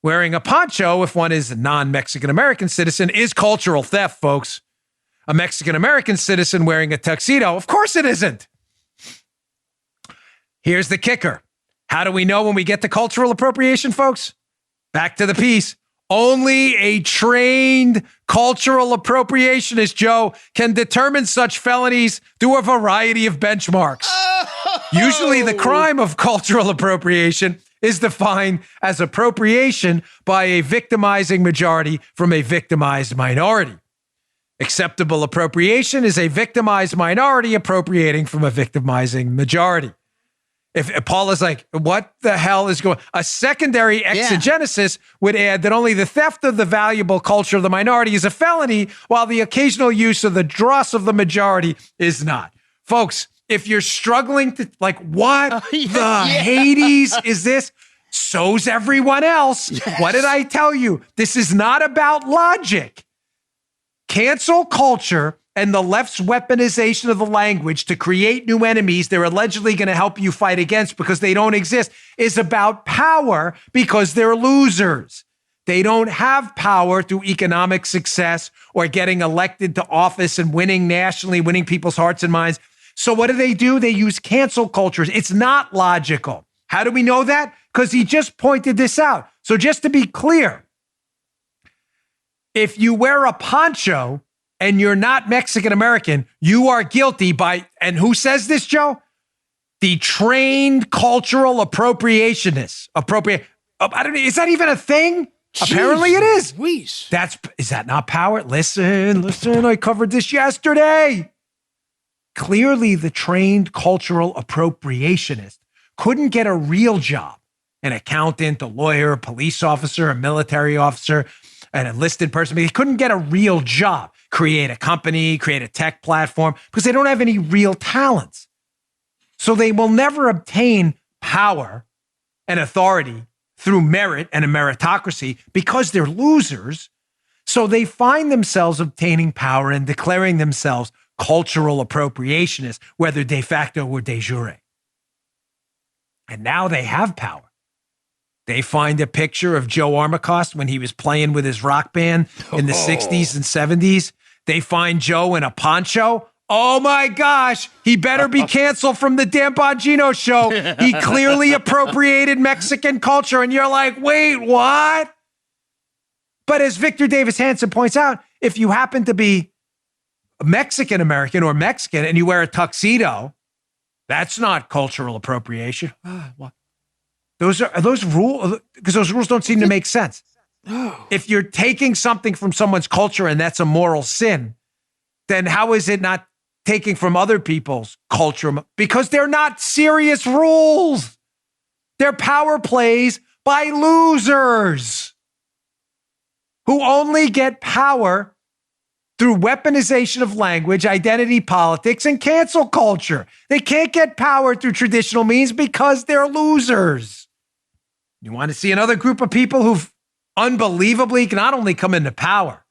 Wearing a poncho, if one is a non-Mexican American citizen, is cultural theft, folks. A Mexican American citizen wearing a tuxedo, of course it isn't. Here's the kicker. How do we know when we get to cultural appropriation, folks? Back to the piece. Only a trained cultural appropriationist, Joe, can determine such felonies through a variety of benchmarks. Usually the crime of cultural appropriation is defined as appropriation by a victimizing majority from a victimized minority. Acceptable appropriation is a victimized minority appropriating from a victimizing majority. If Paula's like, what the hell is going on? A secondary exegesis would add that only the theft of the valuable culture of the minority is a felony, while the occasional use of the dross of the majority is not. Folks, if you're struggling to, like, what Hades is this? So's everyone else. Yes. What did I tell you? This is not about logic. Cancel culture and the left's weaponization of the language to create new enemies they're allegedly going to help you fight against because they don't exist is about power because they're losers. They don't have power through economic success or getting elected to office and winning nationally, winning people's hearts and minds. So what do? They use cancel cultures. It's not logical. How do we know that? Because he just pointed this out. So just to be clear, if you wear a poncho and you're not Mexican American, you are guilty by, and who says this, Joe? The trained cultural appropriationists. Is that even a thing? Jeez, apparently it is. Louise. Is that not power? Listen, I covered this yesterday. Clearly the trained cultural appropriationist couldn't get a real job. An accountant, a lawyer, a police officer, a military officer, an enlisted person. But he couldn't get a real job, create a company, create a tech platform, because they don't have any real talents. So they will never obtain power and authority through merit and a meritocracy because they're losers. So they find themselves obtaining power and declaring themselves cultural appropriationists, whether de facto or de jure. And now they have power. They find a picture of Joe Armacost when he was playing with his rock band in the 60s and 70s. They find Joe in a poncho. Oh my gosh, he better be canceled from the Dan Bongino Show. He clearly appropriated Mexican culture. And you're like, wait, what? But as Victor Davis Hanson points out, if you happen to be Mexican American or Mexican and you wear a tuxedo, that's not cultural appropriation. What? Are those rules? Because those rules don't seem to make sense. If you're taking something from someone's culture and that's a moral sin, then how is it not taking from other people's culture? Because they're not serious rules. They're power plays by losers who only get power through weaponization of language, identity politics, and cancel culture. They can't get power through traditional means because they're losers. You want to see another group of people who've unbelievably not only come into power,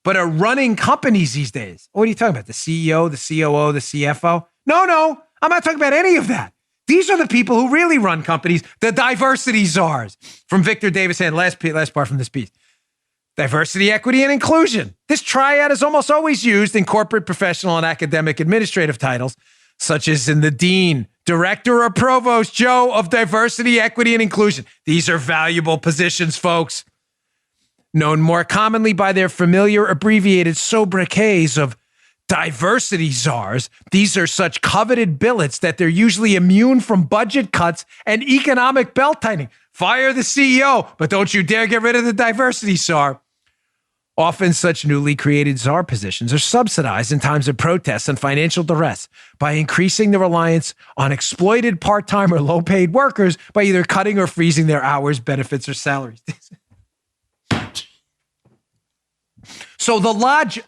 but are running companies these days. What are you talking about? The CEO, the COO, the CFO? No, I'm not talking about any of that. These are the people who really run companies, the diversity czars. From Victor Davis Hanson, last part from this piece. Diversity, equity, and inclusion. This triad is almost always used in corporate, professional, and academic administrative titles, such as in the dean, director, or provost, Joe, of diversity, equity, and inclusion. These are valuable positions, folks. Known more commonly by their familiar abbreviated sobriquets of diversity czars, these are such coveted billets that they're usually immune from budget cuts and economic belt-tightening. Fire the CEO, but don't you dare get rid of the diversity czar. Often such newly created czar positions are subsidized in times of protests and financial duress by increasing the reliance on exploited part-time or low-paid workers by either cutting or freezing their hours, benefits, or salaries. So the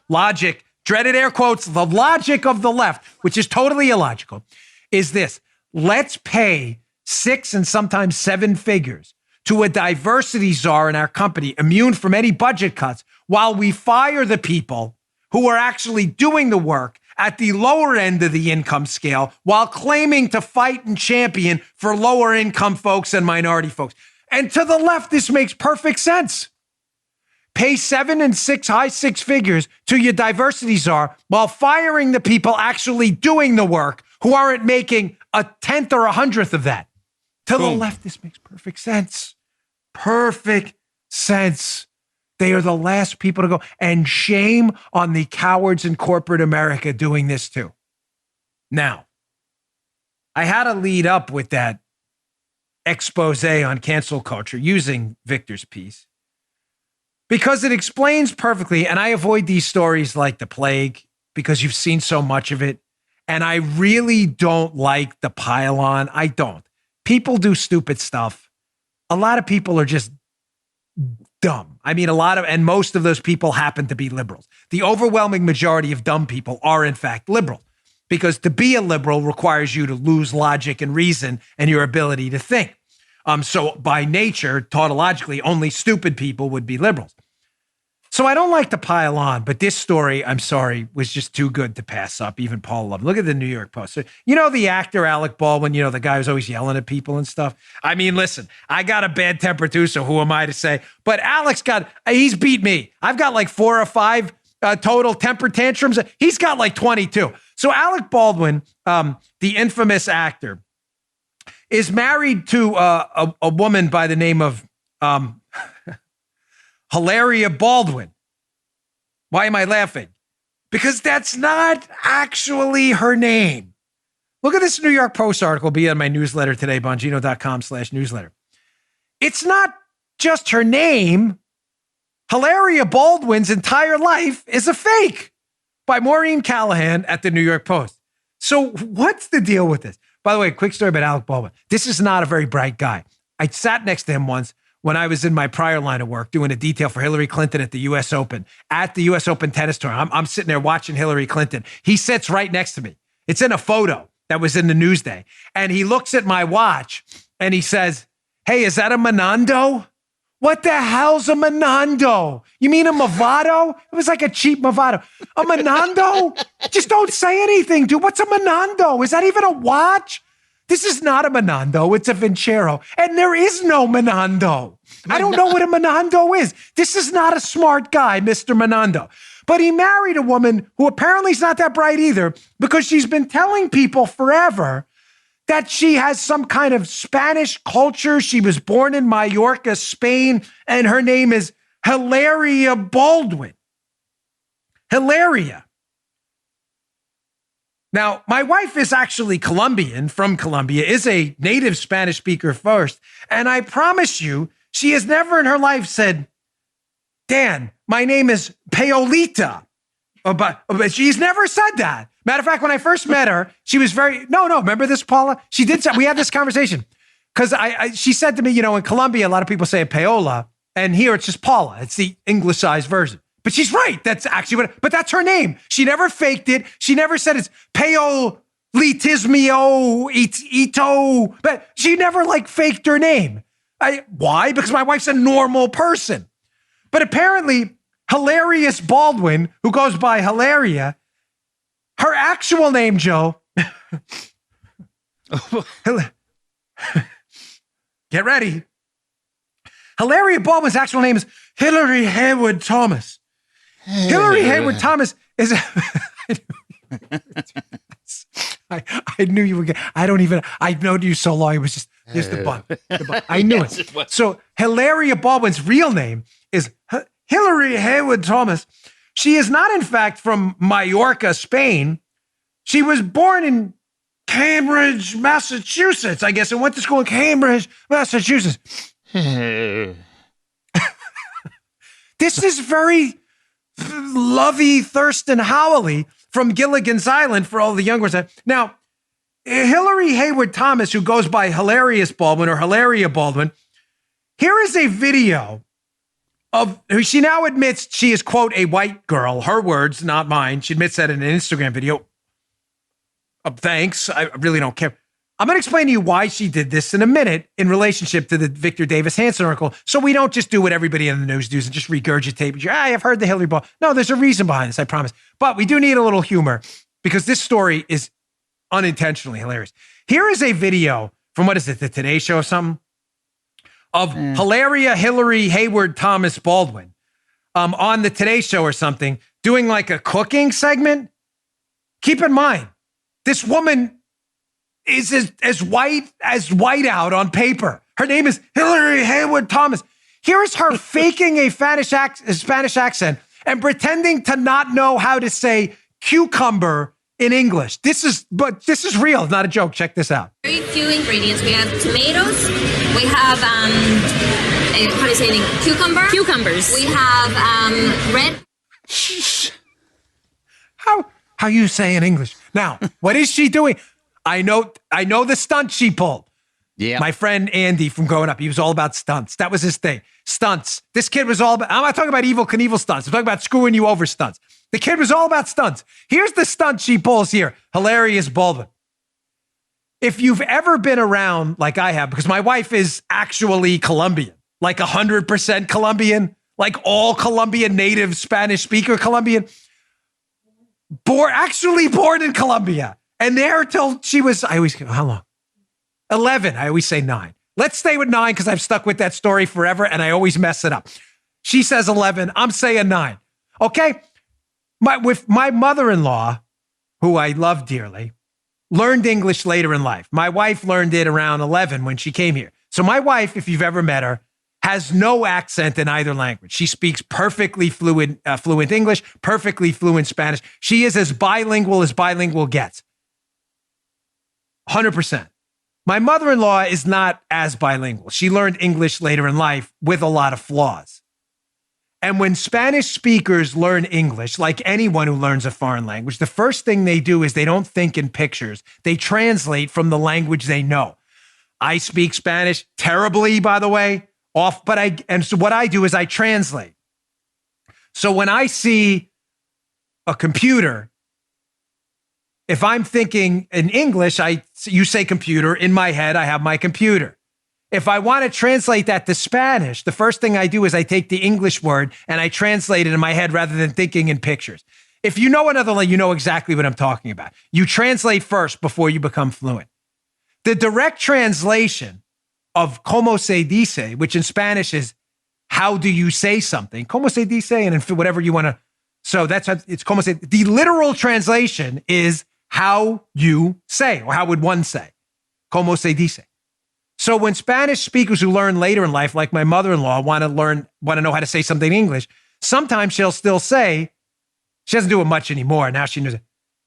logic, dreaded air quotes, the logic of the left, which is totally illogical, is this. Let's pay 6 and sometimes 7 figures to a diversity czar in our company, immune from any budget cuts, while we fire the people who are actually doing the work at the lower end of the income scale while claiming to fight and champion for lower income folks and minority folks. And to the left, this makes perfect sense. Pay 7 and 6, high 6 figures to your diversity czar while firing the people actually doing the work who aren't making a 10th or 100th of that. To the left, this makes perfect sense. Perfect sense. They are the last people to go. And shame on the cowards in corporate America doing this too. Now, I had to lead up with that expose on cancel culture using Victor's piece because it explains perfectly. And I avoid these stories like the plague because you've seen so much of it. And I really don't like the pile-on. I don't. People do stupid stuff. A lot of people are just dumb. I mean, and most of those people happen to be liberals. The overwhelming majority of dumb people are, in fact, liberal, because to be a liberal requires you to lose logic and reason and your ability to think. So by nature, tautologically, only stupid people would be liberals. So I don't like to pile on, but this story, I'm sorry, was just too good to pass up. Even Paul loved it. Look at the New York Post. So, you know the actor Alec Baldwin, the guy who's always yelling at people and stuff? I mean, listen, I got a bad temper too, so who am I to say? But he's beat me. I've got like 4 or 5 total temper tantrums. He's got like 22. So Alec Baldwin, the infamous actor, is married to a woman by the name of Hilaria Baldwin. Why am I laughing? Because that's not actually her name. Look at this New York Post article, be on my newsletter today, bongino.com/newsletter. It's not just her name. Hilaria Baldwin's entire life is a fake, by Maureen Callahan at the New York Post. So what's the deal with this? By the way, quick story about Alec Baldwin. This is not a very bright guy. I sat next to him once when I was in my prior line of work doing a detail for Hillary Clinton at the U.S. Open, at the U.S. Open tennis tour. I'm sitting there watching Hillary Clinton. He sits right next to me. It's in a photo that was in the Newsday. And he looks at my watch and he says, "Hey, is that a Monando?" What the hell's a Monando? You mean a Movado? It was like a cheap Movado. A Monando? Just don't say anything, dude. What's a Monando? Is that even a watch? This is not a Monando. It's a Vincero. And there is no Monando. I don't know what a Monando is. This is not a smart guy, Mr. Monando. But he married a woman who apparently is not that bright either, because she's been telling people forever that she has some kind of Spanish culture. She was born in Mallorca, Spain, and her name is Hilaria Baldwin. Hilaria. Now, my wife is actually Colombian, from Colombia, is a native Spanish speaker first, and I promise you, she has never in her life said, "Dan, my name is Paolita." But she's never said that. Matter of fact, when I first met her, she was no, remember this, Paula? She did say, we had this conversation because she said to me, in Colombia, a lot of people say Paola, and here it's just Paula. It's the Anglicized version. But she's right. That's actually but that's her name. She never faked it. She never said it's Paolitismio Ito, but she never faked her name. Why? Because my wife's a normal person. But apparently, Hilarious Baldwin, who goes by Hilaria, her actual name, Joe, get ready. Hilaria Baldwin's actual name is Hillary Haywood Thomas. Hillary Haywood Thomas is... I knew you were going to... I've known you so long. It was just... There's the bun. I knew it. So Hilaria Baldwin's real name is Hillary Haywood Thomas. She is not, in fact, from Mallorca, Spain. She was born in Cambridge, Massachusetts, I guess, and went to school in Cambridge, Massachusetts. This is very lovey, Thurston Howley from Gilligan's Island for all the young ones. Now, Hillary Haywood Thomas, who goes by Hilarious Baldwin or Hilaria Baldwin, here is a video of, she now admits she is, quote, a white girl. Her words, not mine. She admits that in an Instagram video. Thanks. I really don't care. I'm going to explain to you why she did this in a minute in relationship to the Victor Davis Hanson article, so we don't just do what everybody in the news does and just regurgitate. I've heard the Hillary Ball. No, there's a reason behind this, I promise. But we do need a little humor because this story is unintentionally hilarious. Here is a video from, what is it, the Today Show or something? Of Hilaria Hillary Hayward Thomas Baldwin on the Today Show or something, doing like a cooking segment. Keep in mind, this woman is as white out on paper. Her name is Hillary Hayward Thomas. Here is her faking a Spanish accent and pretending to not know how to say cucumber in English. This is real. It's not a joke. Check this out. Very few ingredients. We have tomatoes. We have how do you say it? Cucumbers. We have red. How you say in English? Now, what is she doing? I know the stunt she pulled. Yeah. My friend Andy from growing up, he was all about stunts. That was his thing. Stunts. This kid was all about, I'm not talking about Evel Knievel stunts. I'm talking about screwing you over stunts. The kid was all about stunts. Here's the stunt she pulls here. Hilarious Baldwin. If you've ever been around like I have, because my wife is actually Colombian, like 100% Colombian, like all Colombian, native Spanish speaker Colombian, actually born in Colombia. And there till she was, how long? 11. I always say 9. Let's stay with 9 because I've stuck with that story forever and I always mess it up. She says 11. I'm saying 9. Okay? With my mother-in-law, who I love dearly, learned English later in life. My wife learned it around 11 when she came here. So my wife, if you've ever met her, has no accent in either language. She speaks perfectly fluent English, perfectly fluent Spanish. She is as bilingual gets. 100%. My mother-in-law is not as bilingual. She learned English later in life with a lot of flaws. And when Spanish speakers learn English, like anyone who learns a foreign language, the first thing they do is they don't think in pictures. They translate from the language they know. I speak Spanish terribly, by the way, so what I do is I translate. So when I see a computer, if I'm thinking in English, you say computer. In my head, I have my computer. If I want to translate that to Spanish, the first thing I do is I take the English word and I translate it in my head rather than thinking in pictures. If you know another language, you know exactly what I'm talking about. You translate first before you become fluent. The direct translation of como se dice, which in Spanish is how do you say something? Como se dice, and in whatever you want to. So it's como se. The literal translation is how you say, or how would one say? Como se dice. So when Spanish speakers who learn later in life, like my mother-in-law, want to know how to say something in English, sometimes she'll still say, she doesn't do it much anymore. Now she knows it.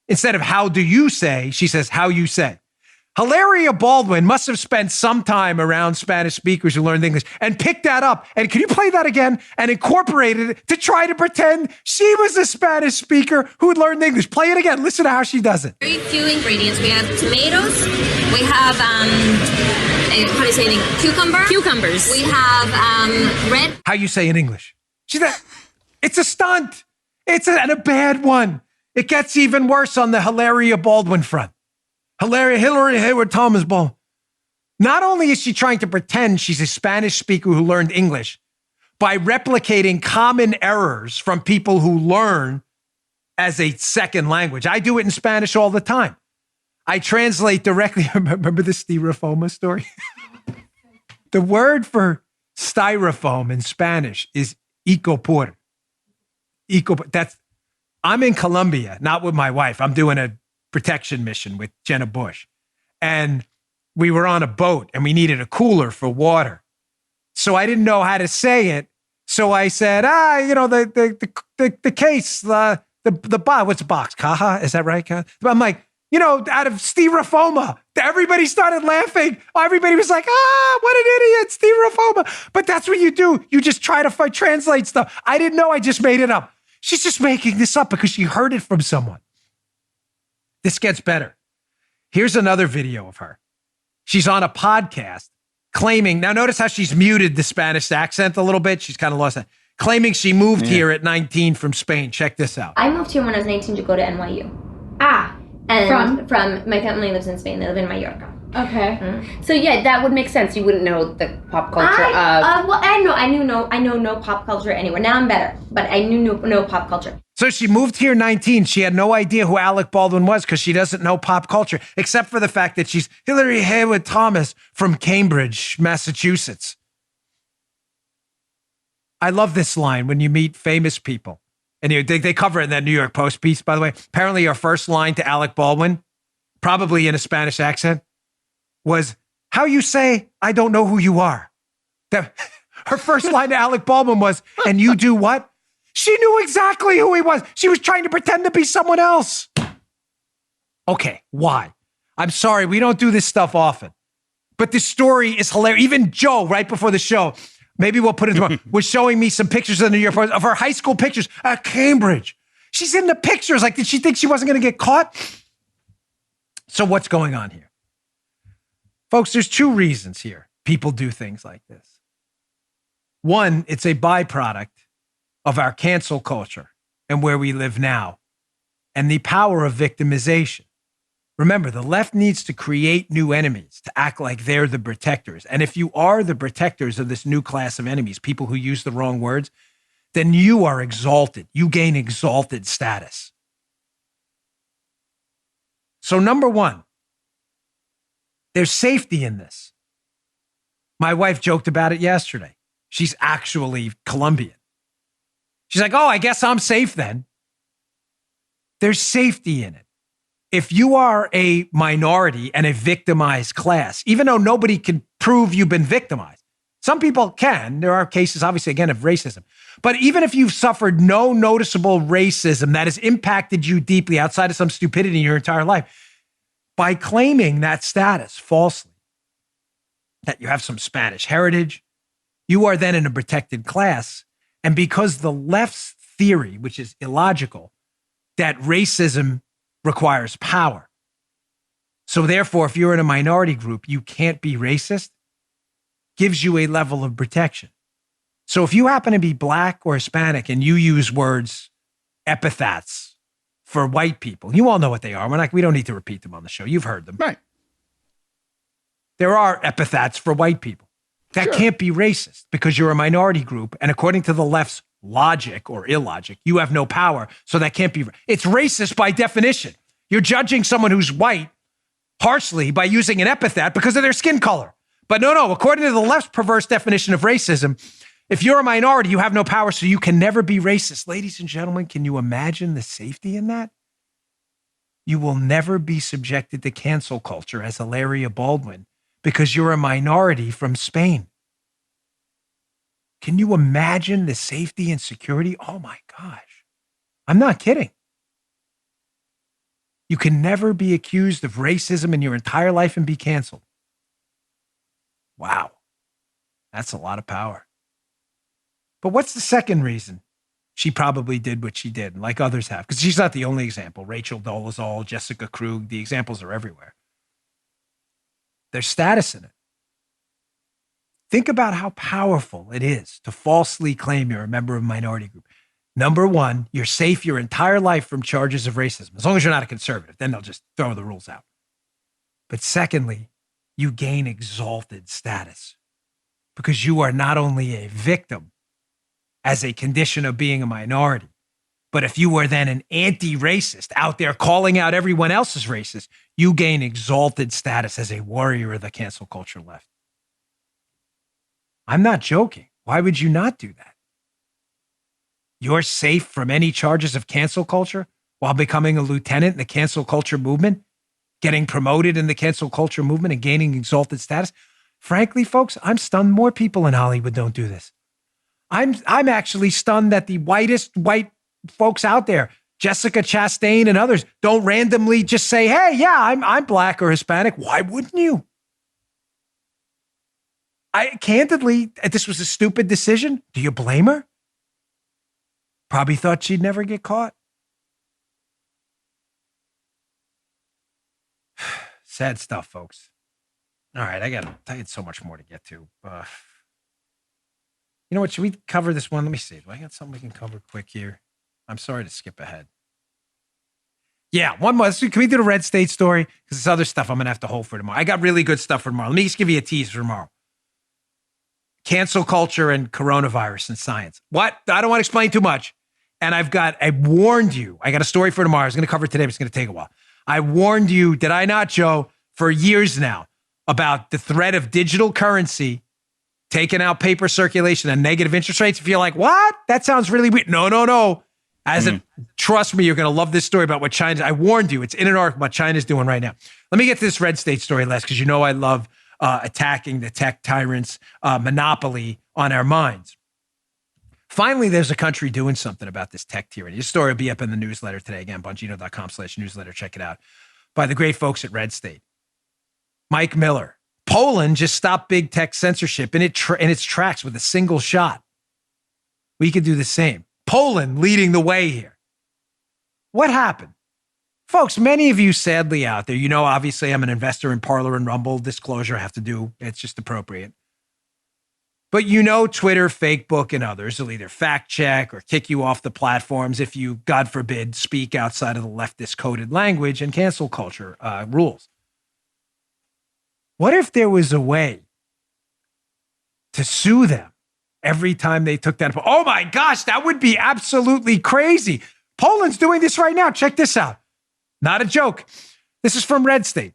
Instead of how do you say, she says how you say. Hilaria Baldwin must have spent some time around Spanish speakers who learned English and picked that up. And can you play that again? And incorporated it to try to pretend she was a Spanish speaker who had learned English. Play it again. Listen to how she does it. Very few ingredients. We have tomatoes. We have, how do you say it? Cucumbers. We have red. How you say in English? It's a stunt. And a bad one. It gets even worse on the Hilaria Baldwin front. Hillary Hayward Thomas Baldwin. Not only is she trying to pretend she's a Spanish speaker who learned English by replicating common errors from people who learn as a second language. I do it in Spanish all the time. I translate directly. Remember the styrofoam story? The word for styrofoam in Spanish is icopor. I'm in Colombia, not with my wife. I'm doing a protection mission with Jenna Bush. And we were on a boat and we needed a cooler for water. So I didn't know how to say it. So I said, the case, the what's the box? Caja? Is that right? I'm like, out of styrofoam. Everybody started laughing. Everybody was like, what an idiot, styrofoam. But that's what you do. You just try to translate stuff. I didn't know I just made it up. She's just making this up because she heard it from someone. This gets better. Here's another video of her. She's on a podcast claiming, now notice how she's muted the Spanish accent a little bit. She's kind of lost that. Claiming she moved here at 19 from Spain. Check this out. I moved here when I was 19 to go to NYU. And from my family lives in Spain. They live in Mallorca. Okay. Mm-hmm. So yeah, that would make sense. You wouldn't know the pop culture I know no pop culture anywhere. Now I'm better, but I knew no pop culture. So she moved here 19. She had no idea who Alec Baldwin was because she doesn't know pop culture, except for the fact that she's Hillary Hayward Thomas from Cambridge, Massachusetts. I love this line when you meet famous people. And they cover it in that New York Post piece, by the way. Apparently her first line to Alec Baldwin, probably in a Spanish accent, was, how you say, I don't know who you are. Her first line to Alec Baldwin was, and you do what? She knew exactly who he was. She was trying to pretend to be someone else. Okay, why? I'm sorry, we don't do this stuff often. But this story is hilarious. Even Joe, right before the show, maybe we'll put it tomorrow, was showing me some pictures of the New York Post of her high school pictures at Cambridge. She's in the pictures. Like, did she think she wasn't going to get caught? So what's going on here? Folks, there's two reasons here people do things like this. One, it's a byproduct of our cancel culture and where we live now and the power of victimization. Remember, the left needs to create new enemies to act like they're the protectors. And if you are the protectors of this new class of enemies, people who use the wrong words, then you are exalted. You gain exalted status. So number one, there's safety in this. My wife joked about it yesterday. She's actually Colombian. She's like, oh, I guess I'm safe then. There's safety in it. If you are a minority and a victimized class, even though nobody can prove you've been victimized, some people can. There are cases, obviously, again, of racism. But even if you've suffered no noticeable racism that has impacted you deeply outside of some stupidity in your entire life, by claiming that status falsely, that you have some Spanish heritage, you are then in a protected class. And because the left's theory, which is illogical, that racism requires power. So therefore, if you're in a minority group, you can't be racist, gives you a level of protection. So if you happen to be black or Hispanic and you use words, epithets for white people, you all know what they are. We don't need to repeat them on the show. You've heard them. Right. There are epithets for white people. That can't be racist because you're a minority group. And according to the left's logic or illogic, you have no power. So that can't be. It's racist by definition. You're judging someone who's white harshly by using an epithet because of their skin color. But no, according to the left's perverse definition of racism, if you're a minority, you have no power, so you can never be racist. Ladies and gentlemen, can you imagine the safety in that? You will never be subjected to cancel culture as Hilaria Baldwin because you're a minority from Spain. Can you imagine the safety and security? Oh my gosh. I'm not kidding. You can never be accused of racism in your entire life and be canceled. Wow. That's a lot of power. But what's the second reason she probably did what she did, like others have? Because she's not the only example. Rachel Dolezal, Jessica Krug, the examples are everywhere. There's status in it. Think about how powerful it is to falsely claim you're a member of a minority group. Number one, you're safe your entire life from charges of racism. As long as you're not a conservative, then they'll just throw the rules out. But secondly, you gain exalted status because you are not only a victim as a condition of being a minority, but if you were then an anti-racist out there calling out everyone else as racist, you gain exalted status as a warrior of the cancel culture left. I'm not joking. Why would you not do that? You're safe from any charges of cancel culture while becoming a lieutenant in the cancel culture movement, getting promoted in the cancel culture movement and gaining exalted status. Frankly, folks, I'm stunned more people in Hollywood don't do this. I'm actually stunned that the whitest white folks out there, Jessica Chastain and others, don't randomly just say, hey, yeah, I'm black or Hispanic. Why wouldn't you? Candidly, this was a stupid decision. Do you blame her? Probably thought she'd never get caught. Sad stuff, folks. All right, I had so much more to get to. You know what? Should we cover this one? Let me see. Do I got something we can cover quick here? I'm sorry to skip ahead. Yeah, one more. Can we do the red state story? Because this other stuff I'm going to have to hold for tomorrow. I got really good stuff for tomorrow. Let me just give you a tease for tomorrow. Cancel culture and coronavirus and science. What? I don't want to explain too much. And I warned you. I got a story for tomorrow. I was going to cover it today, but it's going to take a while. I warned you, did I not, Joe, for years now about the threat of digital currency taking out paper circulation and negative interest rates. If you're like, what? That sounds really weird. No. Trust me, you're going to love this story about what I warned you. It's in an article what China's doing right now. Let me get to this red state story last, because you know I love attacking the tech tyrants' monopoly on our minds. Finally, there's a country doing something about this tech tyranny. This story will be up in the newsletter today. Again, bongino.com/newsletter. Check it out. By the great folks at Red State. Mike Miller. Poland just stopped big tech censorship in its tracks with a single shot. We could do the same. Poland leading the way here. What happened? Folks, many of you sadly out there, you know, obviously I'm an investor in Parler and Rumble. Disclosure I have to do. It's just appropriate. But you know Twitter, Facebook, and others will either fact check or kick you off the platforms if you, God forbid, speak outside of the leftist coded language and cancel culture rules. What if there was a way to sue them every time they took that? Oh my gosh, that would be absolutely crazy. Poland's doing this right now. Check this out. Not a joke. This is from Red State.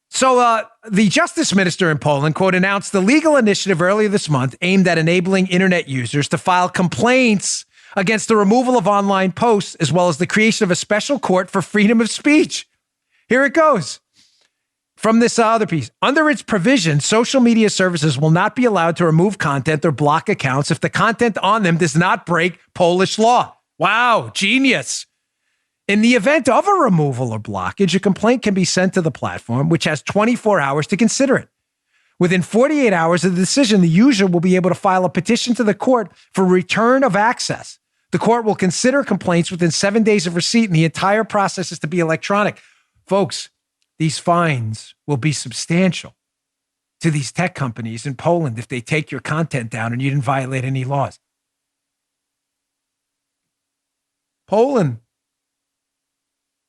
So the justice minister in Poland, quote, announced the legal initiative earlier this month aimed at enabling internet users to file complaints against the removal of online posts, as well as the creation of a special court for freedom of speech. Here it goes. From this other piece, under its provision, social media services will not be allowed to remove content or block accounts if the content on them does not break Polish law. Wow, genius. In the event of a removal or blockage, a complaint can be sent to the platform, which has 24 hours to consider it. Within 48 hours of the decision, the user will be able to file a petition to the court for return of access. The court will consider complaints within 7 days of receipt, and the entire process is to be electronic. Folks, these fines will be substantial to these tech companies in Poland if they take your content down and you didn't violate any laws. Poland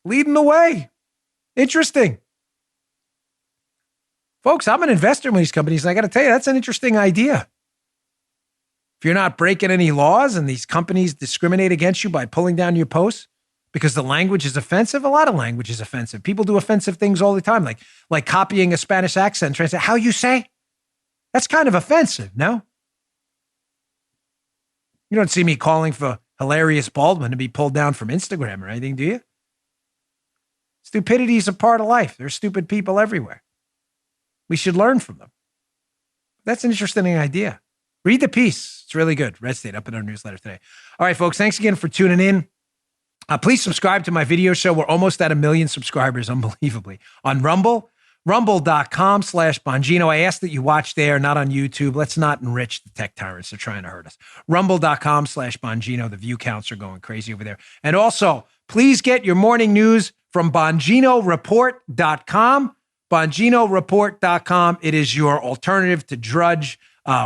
leading the way. Interesting. Folks, I'm an investor in these companies, and I got to tell you, that's an interesting idea. If you're not breaking any laws and these companies discriminate against you by pulling down your posts because the language is offensive, a lot of language is offensive. People do offensive things all the time, like copying a Spanish accent, trying to say, how you say? That's kind of offensive, no? You don't see me calling for Hilarious Baldwin to be pulled down from Instagram or anything, do you? Stupidity is a part of life. There's stupid people everywhere. We should learn from them. That's an interesting idea. Read the piece. It's really good. Red State up in our newsletter today. All right, folks, thanks again for tuning in. Please subscribe to my video show. We're almost at 1 million subscribers, unbelievably, on Rumble, rumble.com/Bongino. I ask that you watch there, not on YouTube. Let's not enrich the tech tyrants. They're trying to hurt us. Rumble.com/Bongino. The view counts are going crazy over there. And also, please get your morning news from BonginoReport.com. BonginoReport.com. It is your alternative to Drudge.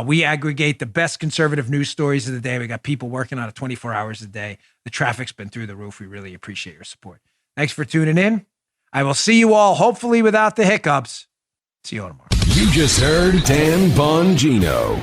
We aggregate the best conservative news stories of the day. We got people working on it 24 hours a day. The traffic's been through the roof. We really appreciate your support. Thanks for tuning in. I will see you all, hopefully without the hiccups. See you all tomorrow. You just heard Dan Bongino.